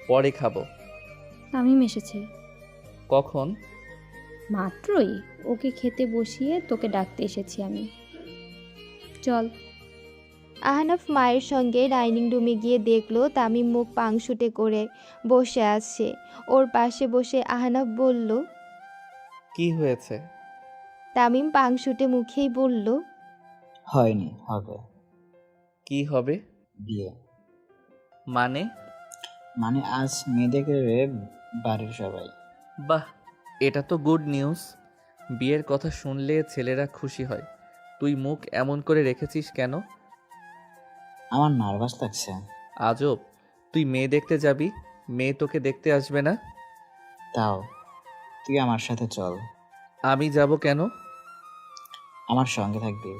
পরে খাবো। তামিম এসেছে। কখন? মাত্রই। ওকে খেতে বসিয়ে তোকে ডাকতে এসেছি আমি। চল। আহনাফ মায়ের সঙ্গে ডাইনিং রুমে গিয়ে দেখলো তামিম মুখ পাংশুটে করে বসে আছে। ওর পাশে বসে আহনাফ বলল, কি হয়েছে? তামিম পাংশুটে মুখেই বলল, হয়নি, হবে। কি হবে? বিয়ে। মানে? মানে আজ মেয়ে দেখে বাড়ির সবাই। বাহ, এটা তো গুড নিউজ। বিয়ের কথা শুনলে ছেলেরা খুশি হয়। তুই মুখ এমন করে রেখেছিস কেন? আমার নার্ভাস লাগছে। আজব, তুই মেয়ে দেখতে যাবি, মেয়ে তোকে দেখতে আসবে না? তাও তুই আমার সাথে চল। আমি যাব কেন? আমার সঙ্গে থাকবি,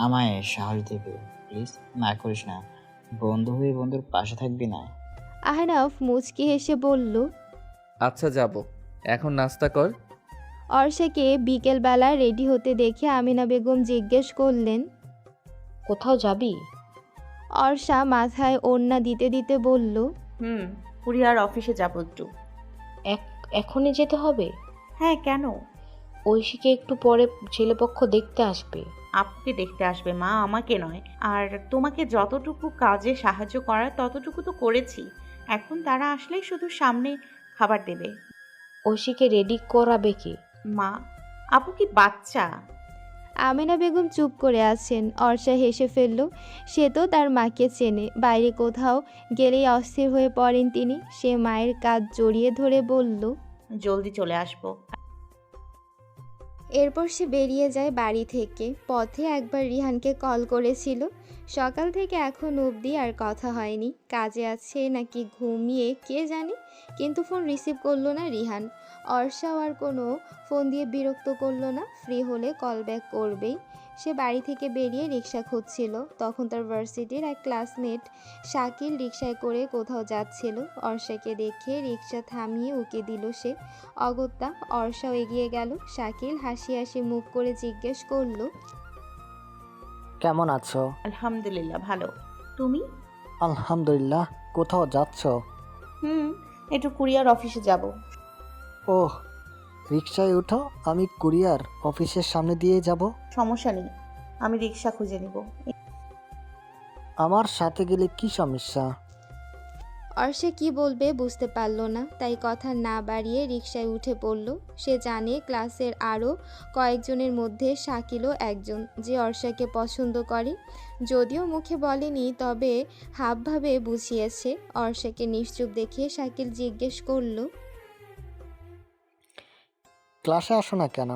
আমায় সাহস দেবে। প্লিজ না করিস না, বন্ধু হয়ে বন্ধুর পাশে থাকবি না? আহনাফ মুচকি হেসে বলল, আচ্ছা যাব, এখন নাস্তা কর। অর্ষাকে বিকেলবেলা রেডি হতে দেখে আমিনা বেগম জিজ্ঞেস করলেন, কোথাও যাবি? অর্ষা মাথায় ওড়না দিতে দিতে বলল, কুরিয়ার অফিসে যাবো একটু। এখনই যেতে হবে? হ্যাঁ, কেন? ঐশীকে একটু পরে ছেলেপক্ষ দেখতে আসবে। আপুকে দেখতে আসবে মা, আমাকে নয়। আর তোমাকে যতটুকু কাজে সাহায্য করার ততটুকু তো করেছি। এখন তারা আসলেই শুধু সামনে খাবার দেবে। ঐশীকে রেডি করাবে কি? মা, আপু কি বাচ্চা? আমিনা বেগম চুপ করে আছেন। অর্ষা হেসে ফেলল। সে তো তার মাকে চেনে, বাইরে কোথাও গেলেই অস্থির হয়ে পড়েন তিনি। সে মায়ের কাঁধ জড়িয়ে ধরে বলল, জলদি চলে আসবো। এরপর সে বেরিয়ে যায় বাড়ি থেকে। পথে একবার রিহানকে কল করেছিল। সকাল থেকে এখন অবধি আর কথা হয়নি। কাজে আছে নাকি ঘুমিয়ে কে জানে, কিন্তু ফোন রিসিভ করলো না রিহান। অর্ষাও আর কোনো ফোন দিয়ে বিরক্ত করলো না, ফ্রি হলে কল ব্যাক করবেই। সে বাড়ি থেকে বেরিয়ে রিক্সা খুঁজছিল। তখন তার ভার্সিটির এক ক্লাসমেট শাকিল রিক্সায় করে কোথাও যাচ্ছিল। অর্ষাকে দেখে রিক্সা থামিয়ে উকি দিল সে। অগত্যা অর্ষাও এগিয়ে গেল। শাকিল হাসি হাসি মুখ করে জিজ্ঞেস করলো, কেমন আছো? আলহামদুলিল্লাহ, ভালো। তুমি? আলহামদুলিল্লাহ। কোথাও যাচ্ছ? একটু কুরিয়ার অফিসে যাব। ওহ, রিক্সায় উঠো, আমি কুরিয়ার অফিসের সামনে দিয়ে যাব। সমস্যা নেই, আমি রিক্সা খুঁজে নিব। আমার সাথে গেলে কি সমস্যা? অর্ষা কি বলবে বুঝতে পারল না, তাই কথা না বাড়িয়ে রিকশায় উঠে পড়ল। সে জানে ক্লাসের আরও কয়েকজনের মধ্যে শাকিলও একজন যে অর্ষাকে পছন্দ করে। যদিও মুখে বলেনি, তবে হাবভাবে বুঝিয়েছে। অর্ষাকে নিশ্চুপ দেখে শাকিল জিজ্ঞেস করল, ক্লাসে আসো না কেন?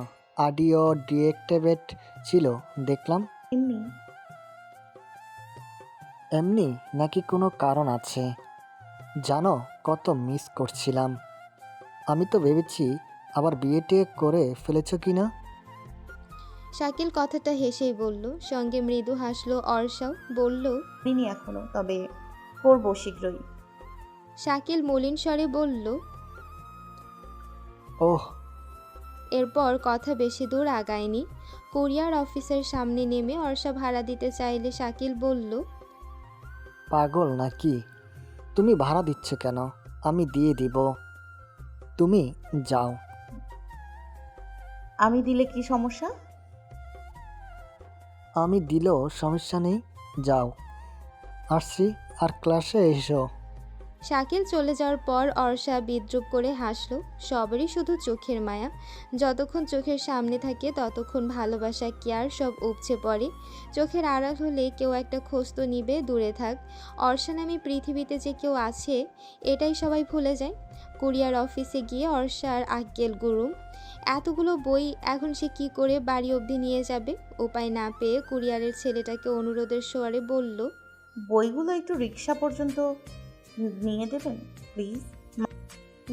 অডিও ডিএক্টিভেট ছিল দেখলাম। এমনি। এমনি নাকি কোনো কারণ আছে? জানো কত মিস করছিলাম। আমি তো ভেবেছি আবার বিয়েটে করে ফেলেছো কি না। শাকিল কথাটা হেসেই বলল, সঙ্গে মৃদু হাসলো অর্ষাও। বলল, করিনি এখনো, তবে করবো শীঘ্রই। শাকিল মলিন স্বরে বলল, ওহ। এরপর কথা বেশি দূর আগায়নি। কুরিয়ার অফিসের সামনে নেমে অর্ষা ভাড়া দিতে চাইলে শাকিল বলল, পাগল নাকি? তুমি ভাড়া দিচ্ছ কেন? আমি দিয়ে দিব, তুমি যাও। আমি দিলে কি সমস্যা? আমি দিলেও সমস্যা নেই, যাও। আসছি, আর ক্লাসে এসো। শাকিল চলে যাওয়ার পর অর্ষা বিদ্রূপ করে হাসলো। সবারই শুধু চোখের মায়া। যতক্ষণ চোখের সামনে থাকে ততক্ষণ ভালোবাসা কেয়ার সব উপচে পড়ে। চোখের আড়াল হলে কেউ একটা খোঁজ তো নিবে, দূরে থাক। অর্ষা নামে পৃথিবীতে যে কেউ আছে এটাই সবাই ভুলে যায়। কুরিয়ার অফিসে গিয়ে অর্ষার আক্কেল গুরুম। এতগুলো বই এখন সে কি করে বাড়ি অবধি নিয়ে যাবে? উপায় না পেয়ে কুরিয়ারের ছেলেটাকে অনুরোধের স্বরে বলল, বইগুলো একটু রিক্সা পর্যন্ত নিয়ে দেবেন প্লিজ।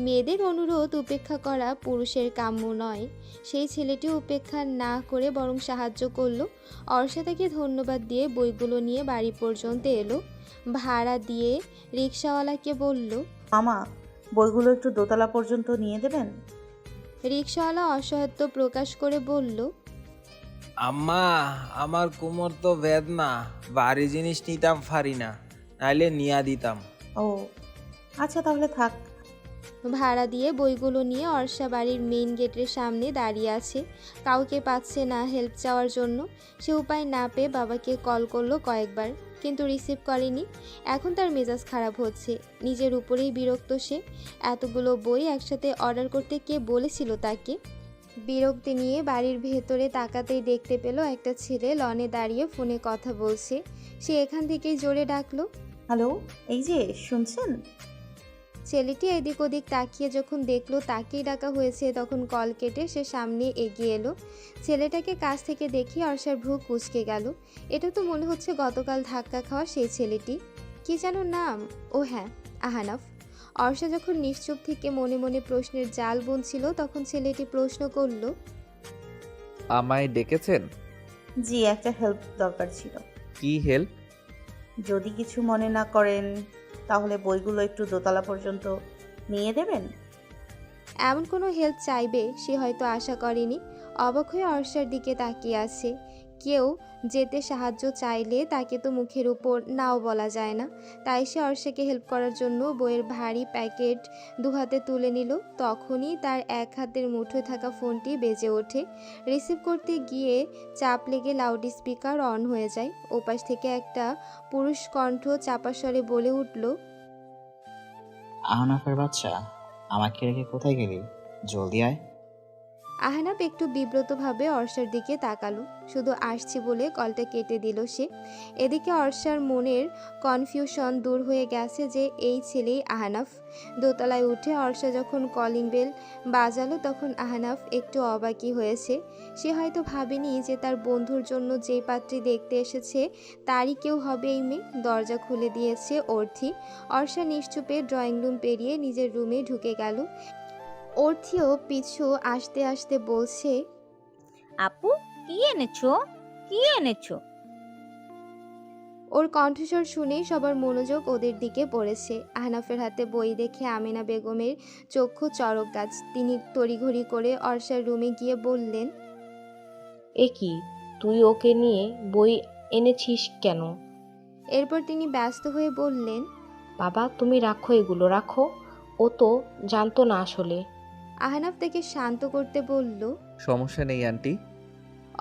মেয়েদের অনুরোধ উপেক্ষা করা পুরুষের কাম্য নয়। সেই ছেলেটি উপেক্ষা না করে বরং সাহায্য করলো। অর্ষা তাকে ধন্যবাদ দিয়ে বইগুলো নিয়ে বাড়ি পর্যন্ত এলো। ভাড়া দিয়ে রিক্সাওয়ালাকে বলল, মামা, বইগুলো একটু দোতলা পর্যন্ত নিয়ে দেবেন। রিক্সাওয়ালা অসহায়ত্ব প্রকাশ করে বলল, আম্মা, আমার কোমর তো বেদনা, ভারী জিনিস নিতাম পারি না, নাইলে নিয়া দিতাম। ও আচ্ছা, তাহলে থাক। ভাড়া দিয়ে বইগুলো নিয়ে অর্ষা বাড়ির মেইন গেটের সামনে দাঁড়িয়ে আছে। কাউকে পাচ্ছে না হেল্প চাওয়ার জন্য। সে উপায় না পেয়ে বাবাকে কল করলো কয়েকবার, কিন্তু রিসিভ করেনি। এখন তার মেজাজ খারাপ হচ্ছে, নিজের উপরেই বিরক্ত সে। এতগুলো বই একসাথে অর্ডার করতে কে বলেছিল তাকে? বিরক্তি নিয়ে বাড়ির ভেতরে তাকাতেই দেখতে পেল একটা ছেলে লনে দাঁড়িয়ে ফোনে কথা বলছে। সে এখান থেকেই জোরে ডাকলো, হ্যালো, এই যে শুনছেন? ছেলেটি এদিক ওদিক তাকিয়ে যখন দেখলো তাকেই ডাকা হয়েছে, তখন কল কেটে সে সামনে এগিয়ে এলো। ছেলেটাকে কাছ থেকে দেখে অর্ষার ভ্রু কুঁচকে গেল। এটা তো মনে হচ্ছে গতকাল ধাক্কা খাওয়া সেই ছেলেটি। কি যেন নাম? ও হ্যাঁ, আহানাফ। অর্ষা যখন নিশ্চুপ থেকে মনে মনে প্রশ্নের জাল বুনছিল তখন ছেলেটি প্রশ্ন করল, আমায় ডেকেছেন? জি, একটা হেল্প দরকার ছিল। কি হেল্প? যদি কিছু মনে না করেন তাহলে বইগুলো একটু দোতলা পর্যন্ত নিয়ে দেবেন। এমন কোনো হেল্প চাইবে সে হয়তো আশা করেনি। অবাক হয়ে অর্ষার দিকে তাকিয়ে আছে। কেউ যেতে সাহায্য চাইলে তাকে তো মুখের উপর নাও বলা যায় না। তাই সে অর্ষাকে হেল্প করার জন্য বইয়ের ভারী প্যাকেট দুহাতে তুলে নিল। তখনই তার এক হাতের মুঠোয় থাকা ফোনটি বেজে ওঠে। রিসিভ করতে গিয়ে চাপ লেগে লাউড স্পিকার অন হয়ে যায়। ওপাশ থেকে একটা পুরুষ কণ্ঠ চাপা স্বরে বলে উঠল, আহনাফের বাচ্চা, আমাকে রেখে কোথায় গেলি? জলদি আয়। আহনাফ একটু বিব্রতভাবে অর্ষার দিকে তাকালো। শুধু আসছি বলে কলটা কেটে দিল সে। এদিকে অর্ষার মনের কনফিউশন দূর হয়ে গেছে যে এই ছেলেই আহনাফ। দোতলায় উঠে অর্ষা যখন কলিং বেল বাজালো তখন আহনাফ একটু অবাকই হয়েছে। সে হয়তো ভাবেনি যে তার বন্ধুর জন্য যে পাত্রী দেখতে এসেছে তারই কেউ হবে এই মেয়ে। দরজা খুলে দিয়েছে অর্থি। অর্ষা নিশ্চুপে ড্রয়িং রুম পেরিয়ে নিজের রুমে ঢুকে গেল। অর্থিও পিছু আসতে আসতে বলছে, আপু, কি এনেছো? কি এনেছো? ওর কণ্ঠস্বর শুনেই সবার মনোযোগ ওদের দিকে পড়েছে। আহনাফের হাতে বই দেখে আমেনা বেগমের চক্ষু চড়ক গাছ। তিনি তড়িঘড়ি করে অর্ষার রুমে গিয়ে বললেন, এ কি, তুই ওকে নিয়ে বই এনেছিস কেন? এরপর তিনি ব্যস্ত হয়ে বললেন, বাবা, তুমি রাখো, এগুলো রাখো। ও তো জানতো না আসলে। আহনাফ তাকে শান্ত করতে বলল। সমস্যা নেই আন্টি।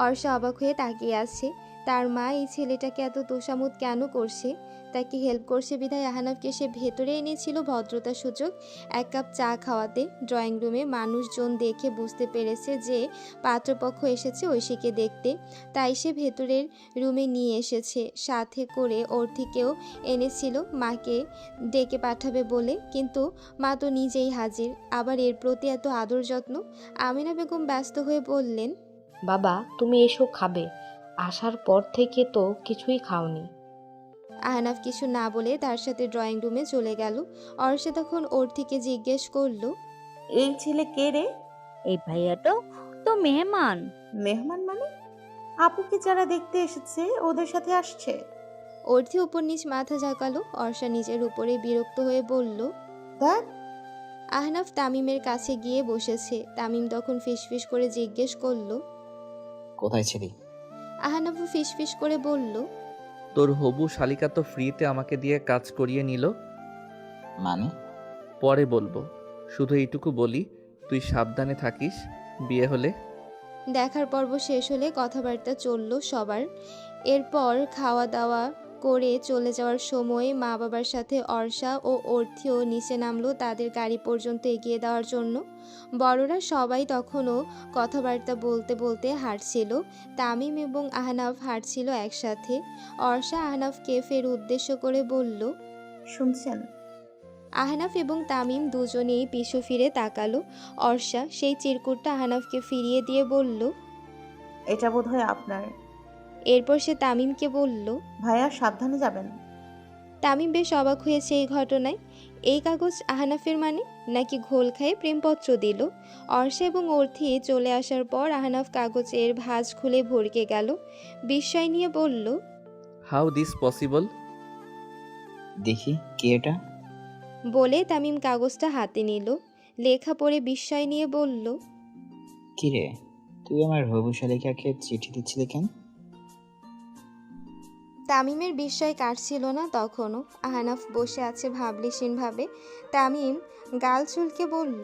অর্ষা অবাক হয়ে তাকিয়ে আছে। তার মা এই ছেলেটাকে এত তোষামোদ কেন করছে? তাকে হেল্প করছে বিধায় আহনাফকে সে ভেতরে এনেছিল ভদ্রতা সূচক এক কাপ চা খাওয়াতে। ড্রয়িং রুমে মানুষজন দেখে বুঝতে পেরেছে যে পাত্রপক্ষ এসেছে ঐশীকে দেখতে, তাই সে ভেতরের রুমে নিয়ে এসেছে। সাথে করে অর্থিকেও এনেছিল মাকে ডেকে পাঠাবে বলে, কিন্তু মা তো নিজেই হাজির। আবার এর প্রতি এত আদর যত্ন। আমিনা বেগম ব্যস্ত হয়ে বললেন, বাবা, তুমি এসো, খাবে। আসার পর থেকে তো কিছুই খাওনি। আহনাফ কিছু না বলে তার সাথে ড্রয়িং রুমে চলে গেল। অর্ষা তখন অর্থিকে জিজ্ঞেস করলো, এই ছেলে কে রে? এই ভাইয়াটা তো মেহমান। মেহমান মানে? আপুকে যারা দেখতে এসেছে ওদের সাথে আসছে? অর্থি উপর নিচ মাথা ঝাঁকালো। অর্ষা নিজের উপরে বিরক্ত হয়ে বলল, দেখ। আহনাফ তামিমের কাছে গিয়ে বসেছে। তামিম তখন ফিসফিস করে জিজ্ঞেস করলো, কোথায় ছিলি? আহনাফও ফিসফিস করে বলল, তোর হবু শালিকা তো ফ্রিতে আমাকে দিয়ে কাজ করিয়ে নিল। মানে? পরে বলবো, শুধু এইটুকু বলি, তুই সাবধানে থাকিস বিয়ে হলে। দেখার পর্ব শেষ হলে কথাবার্তা চলল সবার। এরপর খাওয়া দাওয়া করে চলে যাওয়ার সময় মা বাবার সাথে অর্ষা ও অর্থিও নিচে নামলো তাদের গাড়ি পর্যন্ত এগিয়ে দেওয়ার জন্য। বড়রা সবাই তখনও কথাবার্তা বলতে বলতে হাঁটছিল। তামিম এবং আহনাফ হাঁটছিল একসাথে। অর্ষা আহনাফকে ফের উদ্দেশ্য করে বলল, শুনছেন? আহনাফ এবং তামিম দুজনেই পিছু ফিরে তাকালো। অর্ষা সেই চিরকুটটা আহনাফকে ফিরিয়ে দিয়ে বলল, এটা বোধহয় আপনার। এরপর সে তামিমকে বলল, ভাইয়া সাবধানে যাবেন। তামিম বেশ অবাক হয়েছে এই ঘটনায়। এই কাগজ আহনাফের মানে, নাকি ঘোল খায়ে প্রেমপত্র দিল? অর্ষা এবং অর্থি চলে আসার পর আহনাফ কাগজের ভাঁজ খুলে ভরকে গেল। বিস্ময় নিয়ে বলল, হাউ দিস পসিবল? দেখি কে এটা? বলে তামিম কাগজটা হাতে নিল। লেখা পড়ে বিস্ময় নিয়ে বলল, কিরে, তুই আমার হবু শালিকাকে চিঠি দিচ্ছিলি কেন? তামিমের বিস্ময় কাটছিল না তখনও। আহনাফ বসে আছে ভাবলেশীনভাবে। তামিম গাল চুলকে বলল,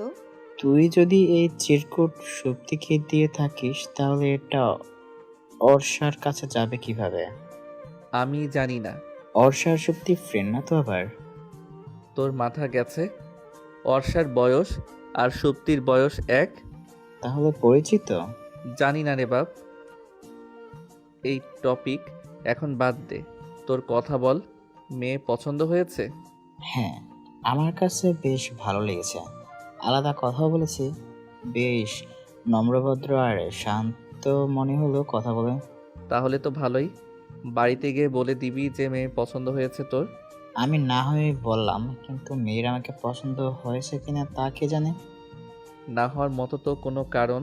তুই যদি এই চিরকুট সত্যিকে দিয়ে থাকিস তাহলে এটা অর্ষার কাছে যাবে কিভাবে? আমি জানি না। অর্ষার সত্যি ফ্রেন্ড না তো আবার? তোর মাথা গেছে? অর্ষার বয়স আর সুপ্তির বয়স এক? তাহলে পরিচিত? জানি না রে বাপ, এই টপিক এখন বাদ দে। তোর কথা বল, মেয়ে পছন্দ হয়েছে? হ্যাঁ, আমার কাছে বেশ ভালো লেগেছে। আলাদা কথাও বলেছি। বেশ নম্রভদ্র আর শান্ত মনে হলো কথা বলে। তাহলে তো ভালোই। বাড়িতে গিয়ে বলে দিবি যে মেয়ে পছন্দ হয়েছে তোর। আমি না হয়ে বললাম, কিন্তু মেয়ের আমাকে পছন্দ হয়েছে কিনা তা কে জানে? না হওয়ার মতো তো কোনো কারণ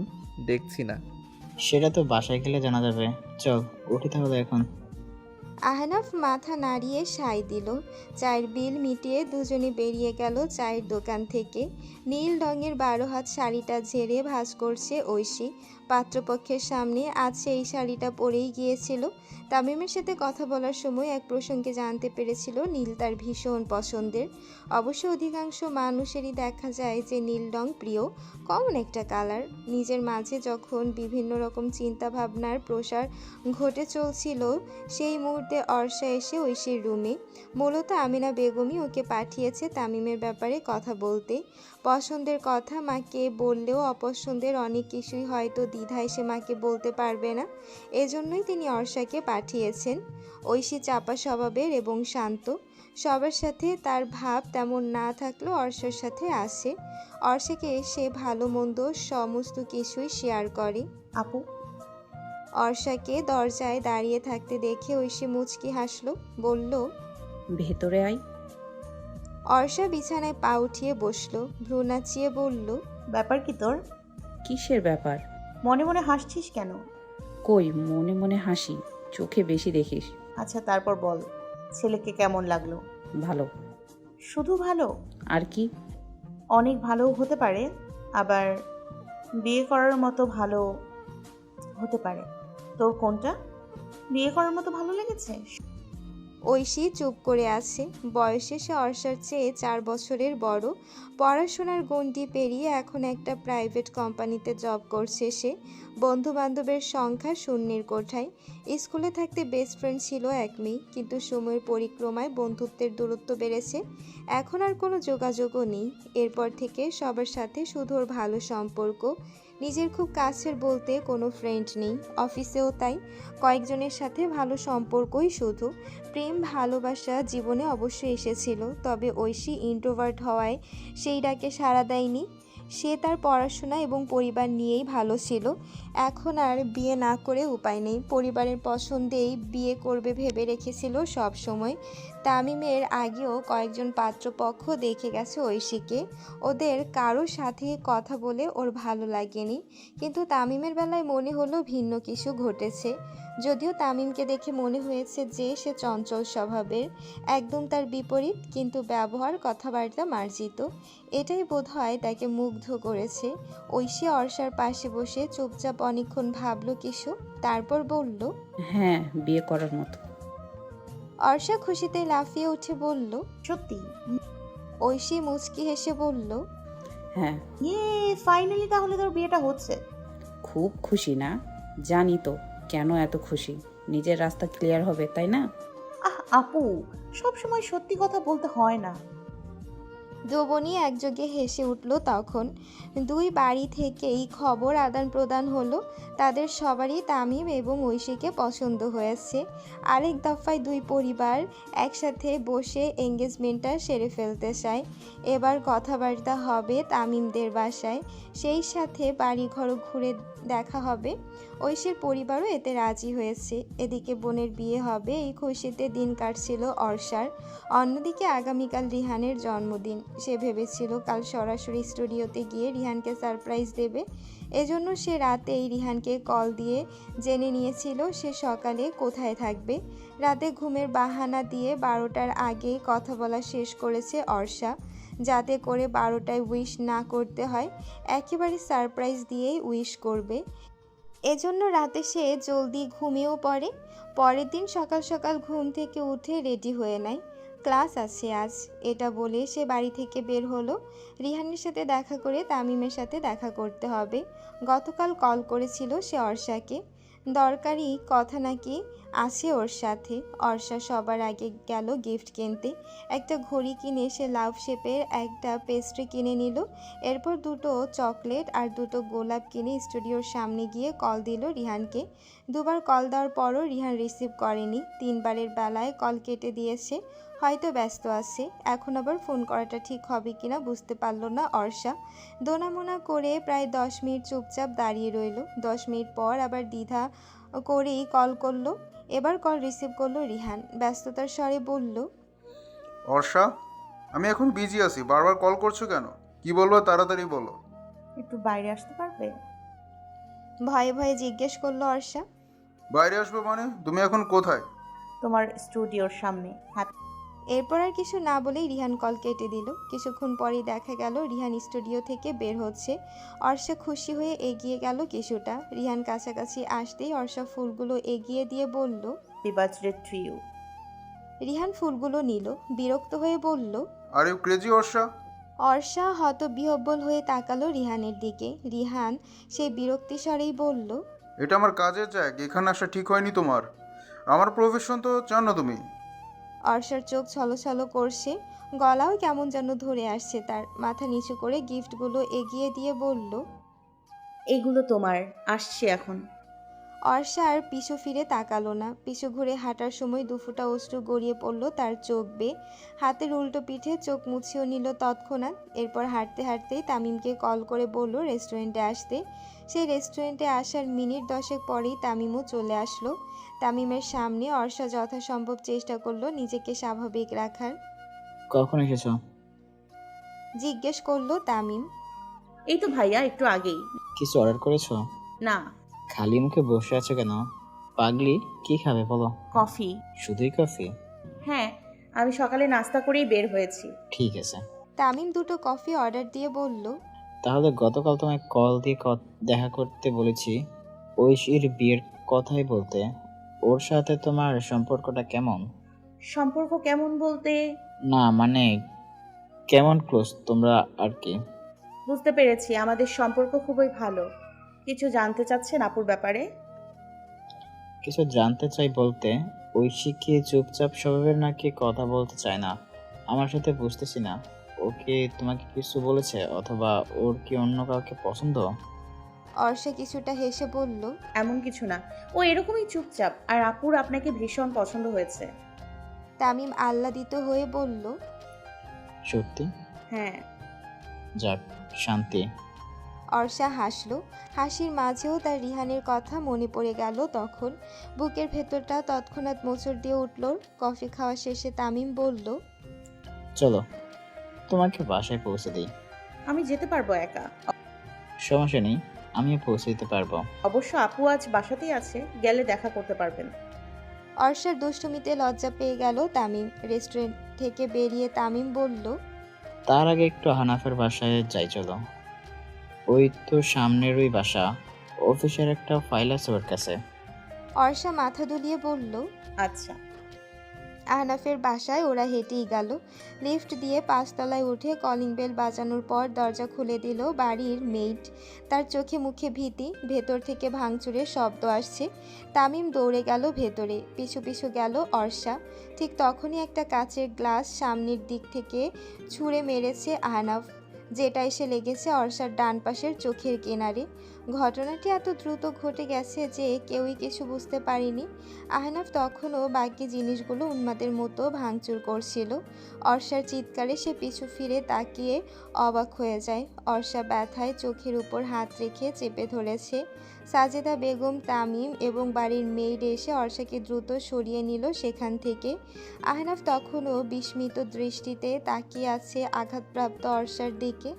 দেখছি না। সেটা তো বাসায় গেলে জানা যাবে। চল উঠি তাহলে এখন। আহনাফ মাথা নাড়িয়ে সায় দিল। চায়ের বিল মিটিয়ে দুজনে বেরিয়ে গেল চায়ের দোকান থেকে। নীল রঙের 12 হাত শাড়িটা ঝেড়ে ভাঁজ করছে ঐশী। পাত্রপক্ষের সামনে আজ সেই শাড়িটা পরেই গিয়েছিল। তামিমের সাথে কথা বলার সময় এক প্রসঙ্গে জানতে পেরেছিল নীল তার ভীষণ পছন্দের। অবশ্য অধিকাংশ মানুষেরই দেখা যায় যে নীল রং প্রিয়, কমন একটা কালার। নিজের মাঝে যখন বিভিন্ন রকম চিন্তাভাবনার প্রসার ঘটে চলছিল, সেই মুহূর্তে অর্ষা এসে ঐশীর রুমে। মূলত আমিনা বেগমই ওকে পাঠিয়েছে তামিমের ব্যাপারে কথা বলতে। পছন্দের কথা মাকে বললেও অপছন্দের অনেক কিছুই হয়তো দ্বিধায় সে মাকে বলতে পারবে না। এজন্যই তিনি অর্ষাকে পাঠিয়েছেন। ঐশী চাপা স্বভাবের এবং শান্ত। সবার সাথে তার ভাব তেমন না থাকলেও অর্ষার সাথে আসে। অর্ষাকে সে ভালো মন্দ সমস্ত কিছুই শেয়ার করে। আপু, অর্ষাকে দরজায় দাঁড়িয়ে থাকতে দেখে ঐশী মুচকি হাসলো, বলল, ভেতরে আয়। অর্ষা বিছানায় পা উঠিয়ে বসলো, ভ্রু নাচিয়ে বলল, ব্যাপার কি তোর? কিসের ব্যাপার? মনে মনে হাসছিস কেন? কই মনে মনে হাসি, চোখে বেশি দেখিস। আচ্ছা তারপর বল, ছেলেকে কেমন লাগলো? ভালো। শুধু ভালো? আর কি? অনেক ভালো হতে পারে, আবার বিয়ে করার মতো ভালো হতে পারে। তোর কোনটা? বিয়ে করার মতো ভালো লেগেছে? ঐশী চুপ করে আছে। বয়সে সে অর্ষার চেয়ে 4 বছরের বড়। পড়াশোনার গণ্ডি পেরিয়ে এখন একটা প্রাইভেট কোম্পানিতে জব করছে সে। বন্ধু বান্ধবের সংখ্যা শূন্যের কোঠায়। স্কুলে থাকতে বেস্ট ফ্রেন্ড ছিল এক মেয়ে, কিন্তু সময়ের পরিক্রমায় বন্ধুত্বের দূরত্ব বেড়েছে। এখন আর কোনো যোগাযোগও নেই। এরপর থেকে সবার সাথে শুধু ওর ভালো সম্পর্ক। নিজের খুব কাছের বলতে কোনো ফ্রেন্ড নেই। অফিসেও তাই, কয়েকজনের সাথে ভালো সম্পর্কই শুধু। প্রেম ভালোবাসা জীবনে অবশ্যই এসেছিল, তবে ঐশী ইন্ট্রোভার্ট হওয়ায় সেই ডাকে সাড়া দেয়নি। সে তার পড়াশোনা এবং পরিবার নিয়েই ভালো ছিল। এখন আর বিয়ে না করে উপায় নেই। পরিবারের পছন্দেই বিয়ে করবে ভেবে রেখেছিল সব সময়। তামিমের আগেও কয়েকজন পাত্রপক্ষ দেখে গেছে ঐশীকে। ওদের কারোর সাথে কথা বলে ওর ভালো লাগেনি, কিন্তু তামিমের বেলায় মনে হলো ভিন্ন কিছু ঘটেছে। যদিও তামিমকে দেখে মনে হয়েছে যে সে চঞ্চল স্বভাবের, একদম তার বিপরীত, কিন্তু ব্যবহার কথাবার্তা মার্জিত। এটাই বোধহয় তাকে মুগ্ধ করেছে। ঐশী অর্ষার পাশে বসে চুপচাপ অনেকক্ষণ ভাবলো কিছু, তারপর বলল, হ্যাঁ, বিয়ে করার মতো। অর্ষা খুশিতে লাফিয়ে উঠে বলল, সত্যি? ঐশী মুচকি হেসে বলল, হ্যাঁ। ইয়ে, ফাইনালি তাহলে তোর বিয়েটা হচ্ছে। খুব খুশি না? জানি তো কেন এত খুশি। নিজের রাস্তা ক্লিয়ার হবে, তাই না? আপু, সব সময় সত্যি কথা বলতে হয় না। দুবনি একযোগে হেসে উঠল তখন। দুই বাড়ি থেকেই খবর আদান প্রদান হলো। তাদের সবারই তামিম এবং ঐশীকে পছন্দ হয়েছে। আরেক দফায় দুই পরিবার একসাথে বসে এঙ্গেজমেন্টটা সেরে ফেলতে চায়। এবার কথাবার্তা হবে তামিমদের বাসায়, সেই সাথে বাড়িঘরও ঘুরে দেখা হবে। ঐশীর পরিবারও এতে রাজি হয়েছে। এদিকে বোনের বিয়ে হবে, এই খুশিতে দিন কাটছিল অর্ষার। অন্যদিকে আগামীকাল রিহানের জন্মদিন। সে ভেবেছিল কাল সরাসরি স্টুডিওতে গিয়ে রিহানকে সারপ্রাইজ দেবে। এজন্য সে রাতেই রিহানকে কল দিয়ে জেনে নিয়েছিল সে সকালে কোথায় থাকবে। রাতে ঘুমের বাহানা দিয়ে 12টার আগেই কথা বলা শেষ করেছে অর্ষা, যাতে করে 12টায় উইশ না করতে হয়। একেবারে সারপ্রাইজ দিয়েই উইশ করবে। এজন্য রাতে সে জলদি ঘুমিয়েও পড়ে। পরের দিন সকাল সকাল ঘুম থেকে উঠে রেডি হয়ে নেয়। ক্লাস আছে আজ, এটা বলে সে বাড়ি থেকে বের হলো। রিহানের সাথে দেখা করে তামিমের সাথে দেখা করতে হবে। গতকাল কল করেছিল সে অর্ষাকে, দরকারি কথা নাকি আছে ওর সাথে। অর্ষা সবার আগে গেল গিফট কিনতে। একটা ঘড়ি কিনে সে লাভ শেপের একটা পেস্ট্রি কিনে নিল। এরপর দুটো চকলেট আর দুটো গোলাপ কিনে স্টুডিওর সামনে গিয়ে কল দিল রিহানকে। দুবার কল দেওয়ার পরও রিহান রিসিভ করেনি। 3বারের বেলায় কল কেটে দিয়েছে, হয়তো ব্যস্ত আছে। এখন আবার ফোন করাটা ঠিক হবে কিনা বুঝতে পারল না অর্ষা। দোনামোনা করে প্রায় 10 মিনিট চুপচাপ দাঁড়িয়ে রইল। 10 মিনিট পর আবার দ্বিধা করেই কল করলো। এবার কল রিসিভ করলো রিহান। ব্যস্ততার স্বরে বলল, অর্ষা, আমি এখন বিজি আছি, বারবার কল করছো কেন? কি বলবো তাড়াতাড়ি বলো। একটু বাইরে আসতে পারবে? ভয়ে ভয়ে জিজ্ঞেস করলো অর্ষা। বাইরে আসবো মানে? তুমি এখন কোথায়? তোমার স্টুডিওর সামনে। এরপর আর কিছু না বলেই রিহান কল কেটে দিল। কিছুক্ষণ পরেই দেখা গেল রিহান স্টুডিও থেকে বের হচ্ছে। অর্ষা খুশি হয়ে এগিয়ে গেল কিছুটা। রিহান কাছাকাছি আসতেই অর্ষা ফুলগুলো এগিয়ে দিয়ে বলল, happy birthday to you. Rihan ফুলগুলো নিল, বিরক্ত হয়ে বলল, are you crazy Arsha? Arsha হতবিহ্বল হয়ে তাকালো রিহানের দিকে। রিহান সেই বিরক্তি স্বরেই বলল, এটা আমার কাজের জায়গা, এখানে আসা ঠিক হয়নি তোমার। আমার প্রফেশন তো জানো তুমি। অর্ষার চোখ ছলছল করছে, গলাও কেমন যেন ধরে আসছে তার। মাথা নিচু করে গিফটগুলো এগিয়ে দিয়ে বলল, এগুলো তোমার, আসছে এখন। অর্ষা আর পিছু ফিরে তাকালো না। পিছু ঘুরে হাঁটার সময় দুফোঁটা অশ্রু গড়িয়ে পড়ল তার চোখ বেয়ে। হাতের উল্টো পিঠে চোখ মুছিয়েও নিল তৎক্ষণাৎ। এরপর হাঁটতে হাঁটতেই তামিমকে কল করে বলল রেস্টুরেন্টে আসতে। সেই রেস্টুরেন্টে আসার মিনিট 10 পরেই তামিমও চলে আসলো। তামিমের সামনে অর্ষা যথাসম্ভব চেষ্টা করলো নিজেকে স্বাভাবিক রাখার। কখন এসেছো? জিজ্ঞেস করলো তামিম। এই তো ভাইয়া, একটু আগেই। কিছু অর্ডার করেছো? না। খালি মুখে বসে আছো কেন? পাগলি, কি খাবে বলো? কফি। শুধুই কফি? হ্যাঁ, আমি সকালে নাস্তা করেই বের হয়েছি। ঠিক আছে। তামিম দুটো কফি অর্ডার দিয়ে বলল, তাহলে গতকাল তোমায় কল দিয়ে দেখা করতে বলেছি ঐশীর বিয়ের কথাই বলতে। ওর সাথে তোমার সম্পর্কটা কেমন? সম্পর্ক কেমন বলতে? না মানে কেমন ক্লোজ তোমরা আর কি? বুঝতে পেরেছি, আমাদের সম্পর্ক খুবই ভালো। কিছু জানতে চাচ্ছেন আপুর ব্যাপারে? কিছু জানতে চাই বলতে, ঐশী কি চুপচাপ স্বভাবের নাকি কথা বলতে চায় না? আমার সাথে বুঝতেছি না। ওকে তোমাকে কিছু বলেছে অথবা ওর কি অন্য কাউকে পছন্দ? অর্ষা কিছুটা হেসে বলল, এমন কিছু না, ও এরকমই চুপচাপ। আর আপুর আপনাকে ভীষণ পছন্দ হয়েছে। তামিম আহ্লাদিত হয়ে বলল, সত্যি? হ্যাঁ। যাক, শান্তি। অর্ষা হাসলো। হাসির মাঝেও তার রিহানের কথা মনে পড়ে গেল তখন। বুকের ভেতরটা তৎক্ষণাৎ মোচড় দিয়ে উঠল। কফি খাওয়া শেষে তামিম বলল, চলো তোমাকে বাসায় পৌঁছে দিই। আমি যেতে পারবো একা। সমস্যা নেই, আমিও পৌঁছে দিতে পারবো। অবশ্য আপু আজ বাসাতেই আছে, গেলে দেখা করতে পারবেন। অর্ষার দুষ্টুমিতে লজ্জা পেয়ে গেল তামিম। রেস্টুরেন্ট থেকে বেরিয়ে তামিম বলল, তার আগে একটু হানাফের বাসায় যাই চলো। ওই তো সামনের ওই বাসা, অফিসের একটা ফাইল আছে ওর কাছে। অর্ষা মাথা দুলিয়ে বলল, আচ্ছা। আহনাফের বাসায় ওরা হেঁটেই গেল। লিফট দিয়ে 5 তলায় উঠে কলিং বেল বাজানোর পর দরজা খুলে দিল বাড়ির মেইড। তার চোখে মুখে ভীতি, ভেতর থেকে ভাঙচুরের শব্দ আসছে। তামিম দৌড়ে গেল ভেতরে, পিছু পিছু গেল অর্ষা। ঠিক তখনই একটা কাচের গ্লাস সামনের দিক থেকে ছুঁড়ে মেরেছে আহনাফ, যেটা এসে লেগেছে অর্ষার ডান পাশের চোখের কিনারে। ঘটনাটি এত দ্রুত ঘটে গেছে যে কেউই কিছু বুঝতে পারেনি। আহনাফ তখনও বাকি জিনিসগুলো উন্মাদের মতো ভাঙচুর করছিল। অর্ষার চিৎকারে সে পিছু ফিরে তাকিয়ে অবাক হয়ে যায়। অর্ষা ব্যথায় চোখের উপর হাত রেখে চেপে ধরেছে। সাজেদা বেগম, তামিম এবং বাড়ির মেইড এসে অর্ষাকে দ্রুত সরিয়ে নিল সেখান থেকে। আহনাফ তখনও বিস্মিত দৃষ্টিতে তাকিয়ে আছে আঘাতপ্রাপ্ত অর্ষার দিকে।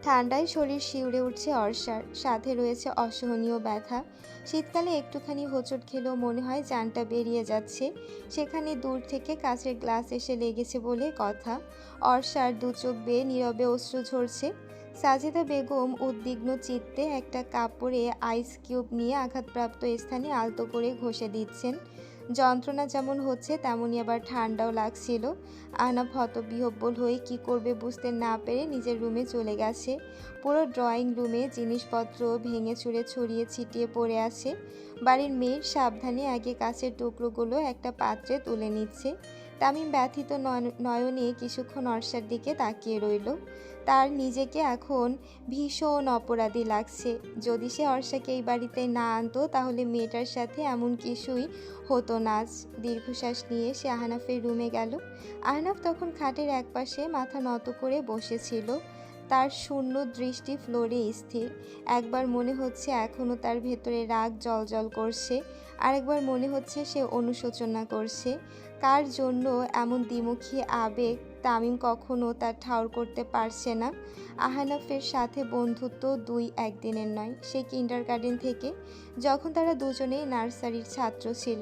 ঠান্ডায় শরীর শিউরে উঠছে অর্ষার, সাথে রয়েছে অসহনীয় ব্যথা। শীতকালে একটুখানি হোঁচট খেলেও মনে হয় জানটা বেরিয়ে যাচ্ছে। সেখানে দূর থেকে কাচের গ্লাস এসে লেগেছে বলে কথা। অর্ষার দু চোখ বেয়ে নীরবে অশ্রু ঝরছে। সাজেদা বেগম উদ্বিগ্ন চিত্তে একটা কাপড়ে আইস কিউব নিয়ে আঘাতপ্রাপ্ত স্থানে আলতো করে ঘষে দিচ্ছেন। যন্ত্রণা যেমন হচ্ছে তেমনই আবার ঠান্ডাও লাগছিল। আহনাফ হতবিহ্বল হয়ে কী করবে বুঝতে না পেরে নিজের রুমে চলে গেছে। পুরো ড্রয়িং রুমে জিনিসপত্র ভেঙে চুরে ছড়িয়ে ছিটিয়ে পড়ে আছে। বাড়ির মেয়ের সাবধানে আগে কাছের টুকরোগুলো একটা পাত্রে তুলে নিচ্ছে। তামিম ব্যথিত নয়নে কিছুক্ষণ অর্ষার দিকে তাকিয়ে রইল। তার নিজেকে এখন ভীষণ অপরাধী লাগছে। যদি সে অর্ষাকে এই বাড়িতে না আনতো তাহলে মেয়েটার সাথে এমন কিছুই হতো না আজ। দীর্ঘশ্বাস নিয়ে সে আহনাফের রুমে গেল। আহনাফ তখন খাটের একপাশে মাথা নত করে বসেছিল। তার শূন্য দৃষ্টি ফ্লোরে স্থির। একবার মনে হচ্ছে এখনও তার ভেতরে রাগ জ্বলজ্বল করছে, আরেকবার মনে হচ্ছে সে অনুশোচনা করছে। কার জন্য এমন দ্বিমুখী আবেগ তামিম কখনো তার ঠাউর করতে পারছে না। আহনাফের সাথে বন্ধুত্ব 2-1 দিনের নয়, সে কিন্ডারগার্টেন থেকে, যখন তারা দুজনেই নার্সারির ছাত্র ছিল।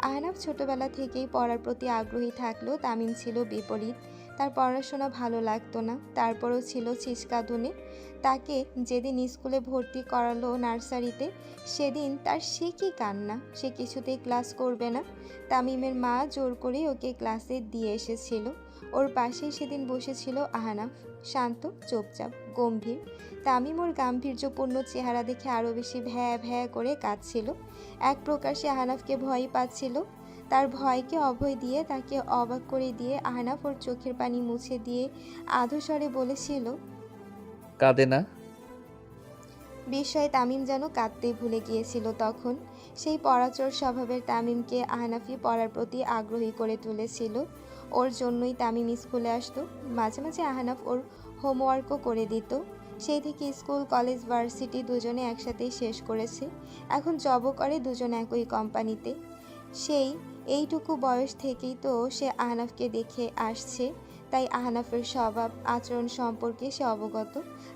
আহনাফ ছোটবেলা থেকেই পড়ার প্রতি আগ্রহী থাকলেও তামিম ছিল বিপরীত। তার পড়াশোনা ভালো লাগতো না, তারপরও ছিল ছিচকাদুনে। তাকে যেদিন স্কুলে ভর্তি করালো নার্সারিতে, সেদিন তার সে কি কান্না! সে কিছুতেই ক্লাস করবে না। তামিমের মা জোর করে ওকে ক্লাসে দিয়ে এসেছিল। ওর পাশেই সেদিন বসেছিল আহনাফ, শান্ত, চুপচাপ, গম্ভীর। তামিম ওর গাম্ভীর্যপূর্ণ চেহারা দেখে আরও বেশি ভ্যা ভ্যা করে কাঁদছিল। এক প্রকার সে আহনাফকে ভয়ই পাচ্ছিল। তার ভয়কে অভয় দিয়ে তাকে অবাক করে দিয়ে আহনাফ ওর চোখের পানি মুছে দিয়ে আধো স্বরে বলেছিল, কাঁদে না। বিস্ময়ে তামিম যেন কাঁদতেই ভুলে গিয়েছিল তখন। সেই পরাচর স্বভাবের তামিমকে আহনাফি পড়ার প্রতি আগ্রহী করে তুলেছিল। ওর জন্যই তামিম স্কুলে আসতো। মাঝে মাঝে আহনাফ ওর হোমওয়ার্কও করে দিত। সেই থেকে স্কুল, কলেজ, ভার্সিটি দুজনে একসাথেই শেষ করেছে। এখন জবও করে দুজন একই কোম্পানিতে। সেই এইটুকু বয়স থেকেই তো সে আহনাফকে দেখে আসছে, তাই আহনাফের স্বভাব আচরণ সম্পর্কে সে অবগত।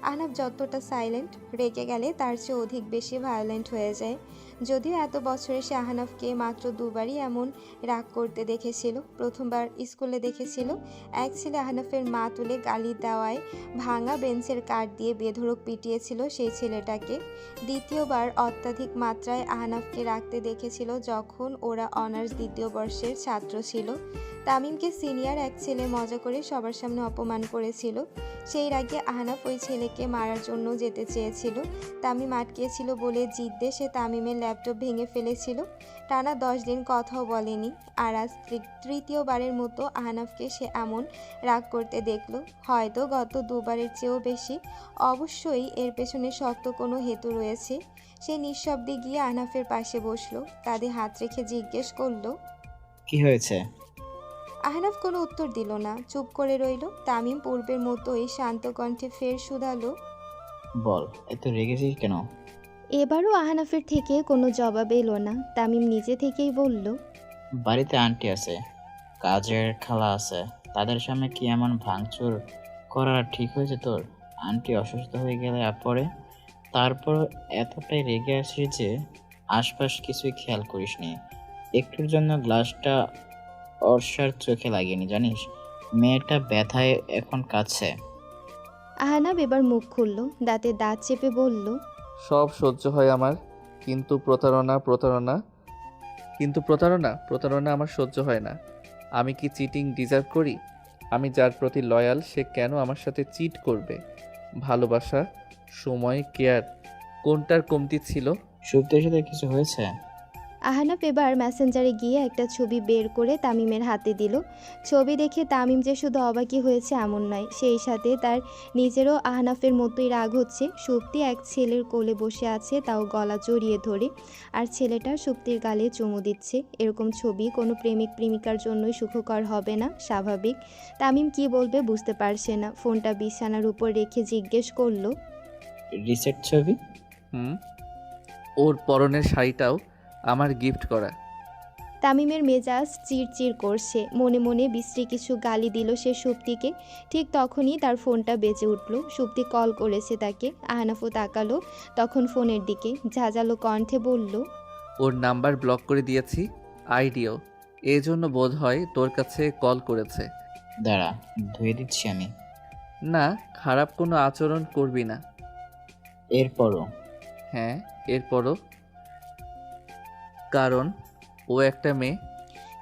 আহনাফ যতটা সাইলেন্ট, রেগে গেলে তার চেয়ে অধিক বেশি ভায়োলেন্ট হয়ে যায়। যদিও এত বছরে সে আহনাফকে মাত্র 2বারই এমন রাগ করতে দেখেছিল। প্রথমবার স্কুলে দেখেছিল, এক ছেলে আহনাফের মা তুলে গালি দেওয়ায় ভাঙা বেঞ্চের কাঠ দিয়ে বেধড়ক পিটিয়েছিল সেই ছেলেটাকে। দ্বিতীয়বার অত্যাধিক মাত্রায় আহনাফকে রাখতে দেখেছিল যখন ওরা অনার্স 2য় বর্ষের ছাত্র ছিল। তামিমকে সিনিয়র এক ছেলে মজা করে সবার সামনে অপমান করেছিল। সেই রাগে আহনাফ ওই ছেলেকে মারার জন্য যেতে চেয়েছিল। তামিম আটকেছিল বলে জিদ্দে সে তামিমের ল্যাপটপ ভেঙে ফেলেছিল। টানা 10 দিন কথাও বলেনি। আর আজ তৃতীয়বারের মতো আহনাফকে সে এমন রাগ করতে দেখলো, হয়তো গত 2বারের চেয়েও বেশি। অবশ্যই এর পেছনে শক্ত কোনো হেতু রয়েছে। সে নিঃশব্দে গিয়ে আহনাফের পাশে বসলো, কাঁধে হাত রেখে জিজ্ঞেস করলো, কি হয়েছে? আহনাফ কোনো উত্তর দিল না, চুপ করে রইল। তামিম পূর্বের মতোই শান্ত কণ্ঠে ফের শুধালো, বল, এত রেগেছিস কেন? এবারও আহনাফের থেকে কোনো জবাব এলো না। তামিম নিজে থেকেই বলল, বাড়িতে আন্টি আছে, কাজের খালা আছে, তাদের সামনে কি এমন ভাঙচুর করা ঠিক হয়েছে তোর? আন্টি অসুস্থ হয়ে গেলে পরে তারপর এতটাই রেগে আসিস যে আশপাশ কিছুই খেয়াল করিসনি। একটুর জন্য গ্লাসটা অর্ষার চোখে লাগেনি, জানিস? মেয়েটা ব্যথায় এখন কাঁদছে। আহনাফ এবার মুখ খুলল, দাঁতে দাঁত চেপে বলল, সব সহ্য হয় আমার, কিন্তু প্রতারণা কিন্তু প্রতারণা প্রতারণা আমার সহ্য হয় না। আমি কি চিটিং ডিজার্ভ করি? আমি যার প্রতি লয়াল সে কেন আমার সাথে চিট করবে? ভালোবাসা, সময়, কেয়ার কোনটার কমতি ছিল? সুপ্তের সাথে কিছু হয়েছে? আহনাফ এবার মেসেঞ্জারে গিয়ে একটা ছবি বের করে তামিমের হাতে দিল। ছবি দেখে তামিম যে শুধু অবাকই হয়েছে এমন নয়, সেই সাথে তার নিজেরও আহনাফের মতোই রাগ হচ্ছে। সুপ্তি এক ছেলের কোলে বসে আছে, তাও গলা জড়িয়ে ধরে, আর ছেলেটা সুপ্তির গালে চুমু দিচ্ছে। এরকম ছবি কোনো প্রেমিক প্রেমিকার জন্যই সুখকর হবে না, স্বাভাবিক। তামিম কি বলবে বুঝতে পারছে না। ফোনটা বিছানার উপর রেখে জিজ্ঞেস করলো, রিসেট ছবি? ওর পরনের শাড়িটাও আমার গিফট করা। তামিমের মেজাজ চিড়চিড় করছে, মনে মনে বিশ্রী কিছু গালি দিল সে সুপ্তিকে। ঠিক তখনই তার ফোনটা বেজে উঠল। সুপ্তি কল করেছে তাকে। আহনাফও তাকালো তখন ফোনের দিকে, ঝাঁঝালো কণ্ঠে বলল, ওর নাম্বার ব্লক করে দিয়েছি, আইডিও। এই জন্য বোধ হয় তোর কাছে কল করেছে। দাঁড়া, ধুয়ে দিচ্ছি আমি। না, খারাপ কোনো আচরণ করবি না। এরপরও? হ্যাঁ, এরপরও। কারণ ও একটা মেয়ে।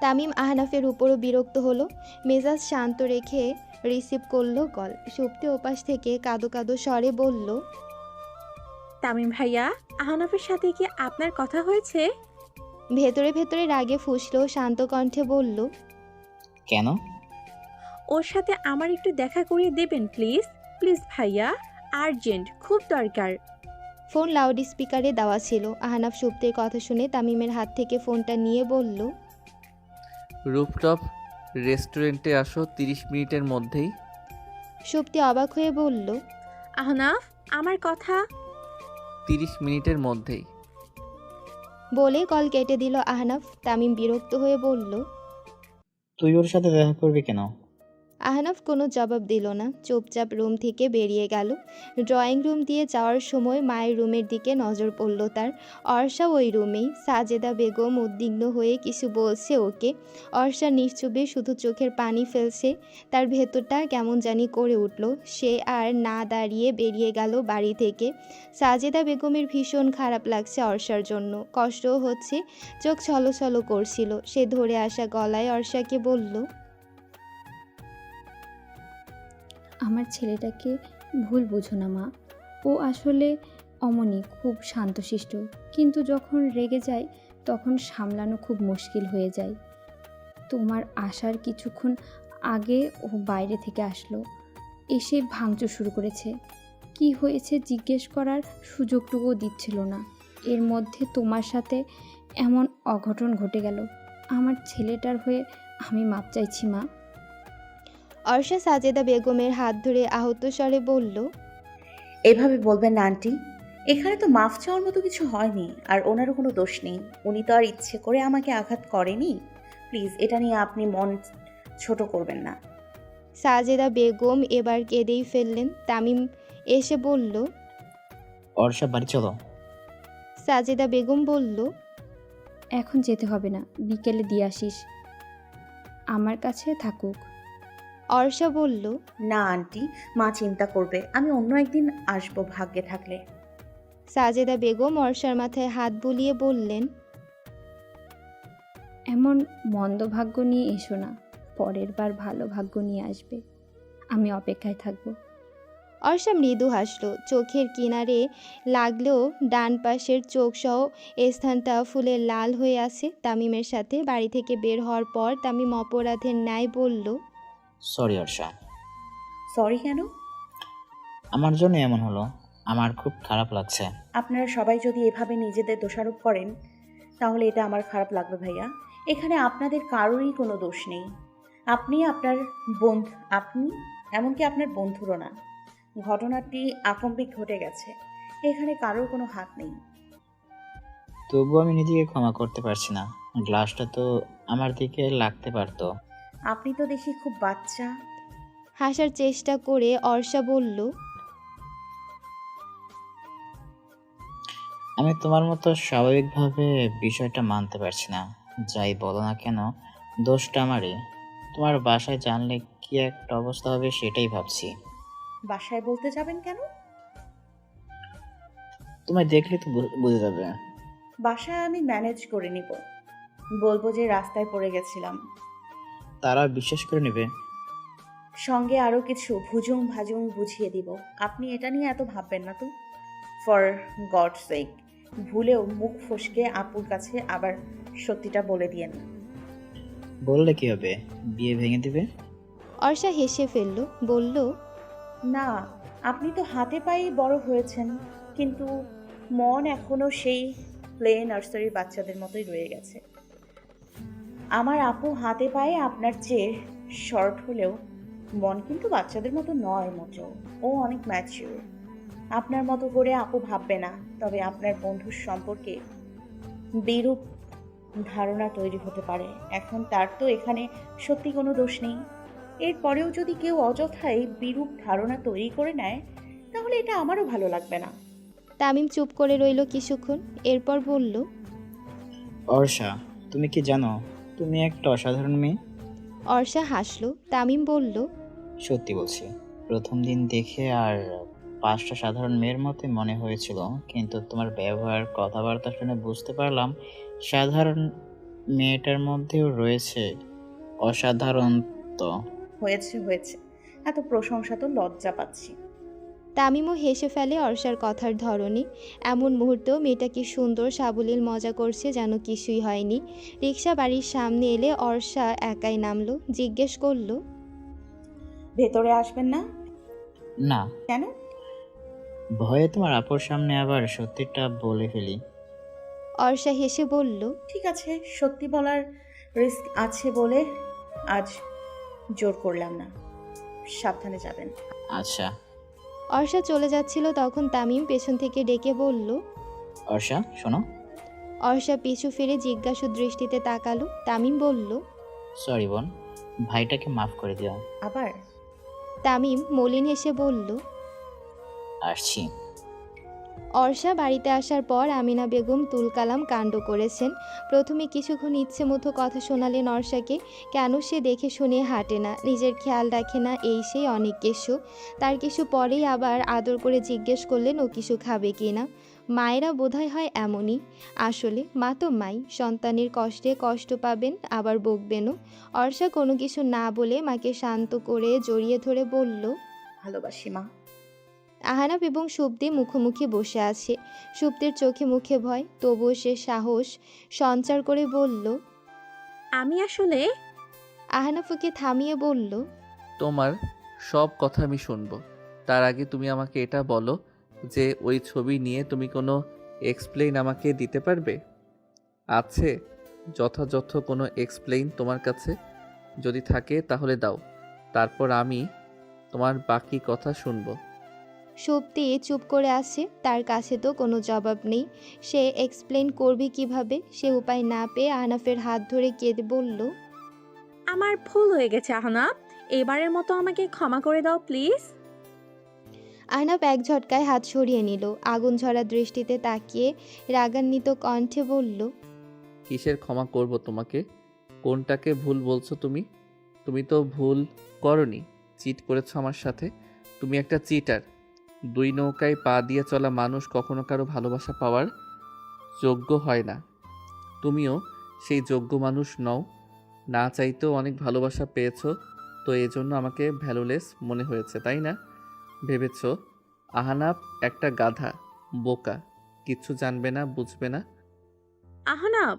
তামিম আহনাফের উপরও বিরক্ত হলো। মেজাজ শান্ত রেখে রিসিভ করলো কল। সুপ্তি ওপাশ থেকে কাঁদো কাঁদো স্বরে বলল, তামিম ভাইয়া, আহনাফের সাথে কি আপনার কথা হয়েছে? ভেতরে ভেতরে রাগে ফুঁসলো, শান্ত কণ্ঠে বলল, কেন? ওর সাথে আমার একটু দেখা করিয়ে দেবেন প্লিজ। প্লিজ ভাইয়া, আর্জেন্ট, খুব দরকার। ফোন লাউড স্পিকারে দেওয়া ছিল। আহনাফ সুপ্তির কথা শুনে তামিমের হাত থেকে ফোনটা নিয়ে বলল, রুফটপ রেস্টুরেন্টে আসো 30 মিনিটের মধ্যেই। সুপ্তি অবাক হয়ে বলল, আহনাফ, আমার কথা। 30 মিনিটের মধ্যেই। বলে কল কেটে দিল আহনাফ। তামিম বিরক্ত হয়ে বলল, তুই ওর সাথে দেখা করবি কেন? আহনাফ কোনো জবাব দিল না, চুপচাপ রুম থেকে বেরিয়ে গেল। ড্রয়িং রুম দিয়ে যাওয়ার সময় মায়ের রুমের দিকে নজর পড়ল তার। অর্ষা ওই রুমেই। সাজেদা বেগম উদ্বিগ্ন হয়ে কিছু বলছে ওকে। অর্ষা নিশ্চুপে শুধু চোখের পানি ফেলছে। তার ভেতরটা কেমন জানি করে উঠল। সে আর না দাঁড়িয়ে বেরিয়ে গেল বাড়ি থেকে। সাজেদা বেগমের ভীষণ খারাপ লাগছে অর্ষার জন্য, কষ্টও হচ্ছে, চোখ ছলছল করছিল। সে ধরে আসা গলায় অর্ষাকে বলল, আমার ছেলেটাকে ভুল বুঝো না মা। ও আসলে অমনি খুব শান্তশিষ্ট, কিন্তু যখন রেগে যায় তখন সামলানো খুব মুশকিল হয়ে যায়। তোমার আসার কিছুক্ষণ আগে ও বাইরে থেকে আসলো, এসে ভাঙচুর শুরু করেছে। কি হয়েছে জিজ্ঞেস করার সুযোগটুকুও দিচ্ছিল না। এর মধ্যে তোমার সাথে এমন অঘটন ঘটে গেল। আমার ছেলেটার হয়ে আমি মাপ চাইছি মা। অর্ষা সাজেদা বেগমের হাত ধরে আহত স্বরে বলল, এভাবে বলবেন না আন্টি, এখানে তো মাফ চাওয়ার মতো কিছু হয়নি, আর ওনারও কোনো দোষ নেই। উনি তো আর ইচ্ছে করে আমাকে আঘাত করেনি। প্লিজ এটা নিয়ে আপনি মন ছোট করবেন না। সাজেদা বেগম এবার কেঁদেই ফেললেন। তামিম এসে বলল, অর্ষা, বাড়ি চলো। সাজেদা বেগম বলল, এখন যেতে হবে না, বিকেলে দিয়ে আসিস, আমার কাছে থাকুক। অর্ষা বলল, না আন্টি, মা চিন্তা করবে, আমি অন্য একদিন আসবো ভাগ্যে থাকলে। সাজেদা বেগম অর্ষার মাথায় হাত বুলিয়ে বললেন, এমন মন্দ ভাগ্য নিয়ে এসো না, পরের বার ভালো ভাগ্য নিয়ে আসবে, আমি অপেক্ষায় থাকবো। অর্ষা মৃদু হাসল, চোখের কিনারে লাগলেও ডান পাশের চোখ সহ স্থানটা ফুলে লাল হয়ে আছে। তামিমের সাথে বাড়ি থেকে বের হওয়ার পর তামিম অপরাধের ন্যায় বলল, সরি অর্ষা। সরি কেন? আমার জন্য এমন হলো, আমার খুব খারাপ লাগছে। আপনারা সবাই যদি এভাবে নিজেদের দোষারোপ করেন তাহলে এটা আমার খারাপ লাগবে ভাইয়া। এখানে আপনাদের কারোরই কোনো দোষ নেই। আপনি আপনার বন্ধু, আপনি এমনকি আপনার বন্ধুরও না। ঘটনাটি আকম্পিক ঘটে গেছে, এখানে কারোর কোনো হাত নেই। তবুও আমি নিজেকে ক্ষমা করতে পারছি না। গ্লাসটা তো আমার দিকে লাগতে পারতো। আপনি তো দেখি খুব বাচ্চা। হাসার চেষ্টা করে অর্ষা বলল, আমি তোমার মতো স্বাভাবিকভাবে বিষয়টা মানতে পারছি না। যাই বলো না কেন, দোষটা আমারই। তোমার বাসায় জানলে কি একটা অবস্থা হবে সেটাই ভাবছি। বাসায় বলতে যাবেন কেন? তোমায় দেখলে তো বুঝে যাবে। বাসায় আমি ম্যানেজ করে নিব। বলবো যে রাস্তায় পড়ে গেছিলাম। তারা বিশ্বাস করে নেবে। সঙ্গে আরও কিছু ভুজুং ভাজুং বুঝিয়ে দিব। আপনি এটা নিয়ে এত ভাববেন না তো। ফর গড সেক, ভুলেও মুখ ফসকে আপুর কাছে আবার সত্যিটা বলে দিয়েন না। বললে কি হবে? বিয়ে ভেঙে দিবে। অর্ষা হেসে ফেলল, বলল, না, আপনি তো হাতে পায়েই বড় হয়েছেন, কিন্তু মন এখনো সেই প্লে নার্সারির বাচ্চাদের মতোই রয়ে গেছে। আমার আপু হাতে পায়ে আপনার চেয়ে শর্ট হলেও মন কিন্তু বাচ্চাদের মতো নয় মোটেও। ও অনেক ম্যাচিউর। আপনার মতো করে আপু ভাববে না, তবে আপনার বন্ধুর সম্পর্কে বিরূপ ধারণা তৈরি হতে পারে। এখন তার তো এখানে সত্যি কোনো দোষ নেই। এরপরেও যদি কেউ অযথাই বিরূপ ধারণা তৈরি করে নেয়, তাহলে এটা আমারও ভালো লাগবে না। তামিম চুপ করে রইল কিছুক্ষণ, এরপর বলল, অর্ষা, তুমি কি জানো তুমি একটা অসাধারণ মেয়ে? অর্ষা হাসল। তামিম বলল, সত্যি বলছি, প্রথম দিন দেখে আর 5টা সাধারণ মেয়ের মতোই মনে হয়েছিল, কিন্তু তোমার ব্যবহার, কথাবার্তা শুনে বুঝতে পারলাম সাধারণ মেয়েটার মধ্যেও রয়েছে অসাধারণত্ব। হয়েছে হয়েছে, এত প্রশংসা তো লজ্জা পাচ্ছি। তামিমও হেসে ফেলে অর্ষার কথার ধরনে। এমন মুহূর্তেও মেয়েটা কি সুন্দর সাবলীল মজা করছে যেন কিছুই হয়নি। রিক্সা বাড়ির সামনে এলে অর্ষা একাই নামলো, জিজ্ঞেস করলো, ভেতরে আসবেন না? না, কেন? ভয়ে তোমার আপুর সামনে আবার সত্যিটা বলে ফেলি। অর্ষা হেসে বলল, ঠিক আছে, সত্যি বলার রিস্ক আছে বলে আজ জোর করলাম না। সাবধানে যাবেন। আচ্ছা। অর্ষা চলে যাচ্ছিল তখন তামিম পেছন থেকে ডেকে বলল, অর্ষা শোনো। অর্ষা পিছু ফিরে জিজ্ঞাসু দৃষ্টিতে তাকালো। তামিম বলল, সরি বোন, ভাইটাকে মাফ করে দিও। আবার? তামিম মলিন হেসে বলল, আসছি। অর্ষা বাড়িতে আসার পর আমিনা বেগম তুলকালাম কাণ্ড করেছেন। প্রথমে কিছুক্ষণ ইচ্ছে মতো কথা শোনালেন অর্ষাকে, কেন সে দেখে শুনে হাঁটে না, নিজের খেয়াল রাখে না, এই সেই অনেক কিছু। তার কিছু পরেই আবার আদর করে জিজ্ঞেস করলেন ও কিছু খাবে কি না। মায়েরা বোধহয় হয় এমনই। আসলে মা তো মাই, সন্তানের কষ্টে কষ্ট পাবেন আবার বকবেনও। অর্ষা কোনো কিছু না বলে মাকে শান্ত করে জড়িয়ে ধরে বলল, ভালোবাসি মা। আহানাফ এবং সুপ্তি মুখোমুখি বসে আছে। সুপ্তির চোখে মুখে ভয়, তবুও সে সাহস সঞ্চার করে বলল, আমি আসলে আহানাফকে থামিয়ে বলল, তোমার সব কথা আমি শুনবো। তার আগে তুমি আমাকে এটা বলো যে ওই ছবি নিয়ে তুমি কোনো এক্সপ্লেইন আমাকে দিতে পারবে? আছে যথাযথ কোনো এক্সপ্লেইন তোমার কাছে? যদি থাকে তাহলে দাও, তারপর আমি তোমার বাকি কথা শুনবো। সুপ্তি চুপ করে আছে, তার কাছে তো কোনো জবাব নেই। সে এক্সপ্লেন করবে কিভাবে? সে উপায় না পেয়ে আহনাফের হাত ধরে কেঁদে বলল, আমার ভুল হয়ে গেছে আহনাফ, এবারের মতো আমাকে ক্ষমা করে দাও প্লিজ। আহনাফ এক ঝটকায় হাত সরিয়ে নিল, আগুন ঝরা দৃষ্টিতে তাকিয়ে রাগান্বিত কণ্ঠে বলল, কিসের ক্ষমা করব তোমাকে? কোনটাকে ভুল বলছো তুমি? তুমি তো ভুল করনি, চিট করেছো আমার সাথে। তুমি একটা চিটার। দুই নৌকায় পা দিয়ে চলা মানুষ কখনো কারো ভালোবাসা পাওয়ার যোগ্য হয় না। তুমিও সেই যোগ্য মানুষ নও। না চাইতেও অনেক ভালোবাসা পেয়েছো, তো এজন্য আমাকে ভ্যালুলেস মনে হয়েছে, তাই না? ভেবেছো আহানাপ একটা গাধা, বোকা, কিচ্ছু জানবে না, বুঝবে না। আহনাফ,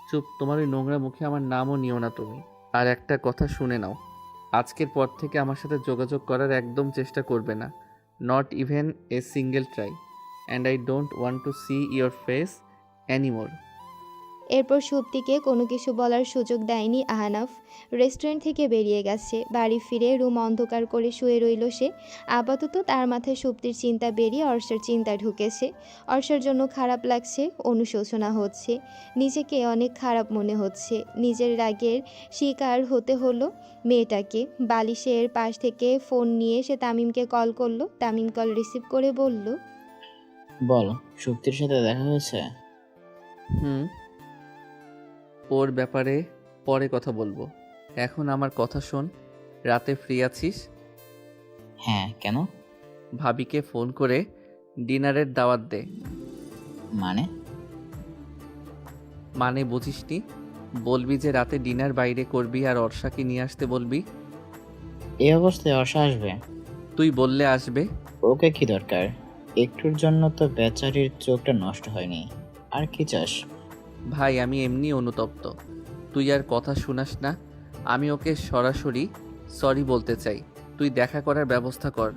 চুপ, তোমার ওই নোংরা মুখে আমার নামও নিও না তুমি। আর একটা কথা শুনে নাও, আজকের পর থেকে আমার সাথে যোগাযোগ করার একদম চেষ্টা করবে না। Not even a single try, and I don't want to see your face anymore. এরপর সুপ্তিকে কোনো কিছু বলার সুযোগ দেয়নি আহনাফ। রেস্টুরেন্ট থেকে বেরিয়ে গেছে। বাড়ি ফিরে রুম অন্ধকার করে শুয়ে রইল সে। আপাতত তার মাথায় সুপ্তির চিন্তা বেরিয়ে অর্ষার চিন্তা ঢুকেছে। অর্ষার জন্য খারাপ লাগছে, অনুশোচনা হচ্ছে, নিজেকে অনেক খারাপ মনে হচ্ছে। নিজের রাগের শিকার হতে হলো মেয়েটাকে। বালিশের পাশ থেকে ফোন নিয়ে সে তামিমকে কল করলো। তামিম কল রিসিভ করে বলল, বল, সুপ্তির সাথে দেখা হয়েছে? ওর ব্যাপারে পরে কথা বলবো, এখন আমার কথা শোন। রাতে ফ্রি আছিস? হ্যাঁ, কেন? ভাবিকে ফোন করে ডিনারের দাওয়াত দে। মানে? মানে বুঝিসনি? বলবি যে রাতে ডিনার বাইরে করবি আর অর্ষাকে নিয়ে আসতে বলবি। এই অবস্থায় অর্ষা আসবে? তুই বললে আসবে। ওকে কি দরকার? একটুর জন্য তো বেচারির চোখটা নষ্ট হয়নি। আর কি চাস? ভাই আমি এমনি অনুতপ্ত, তুই আর কথা শুনাস না। আমি ওকে সরাসরি সরি বলতে চাই, তুই দেখা করার ব্যবস্থা কর।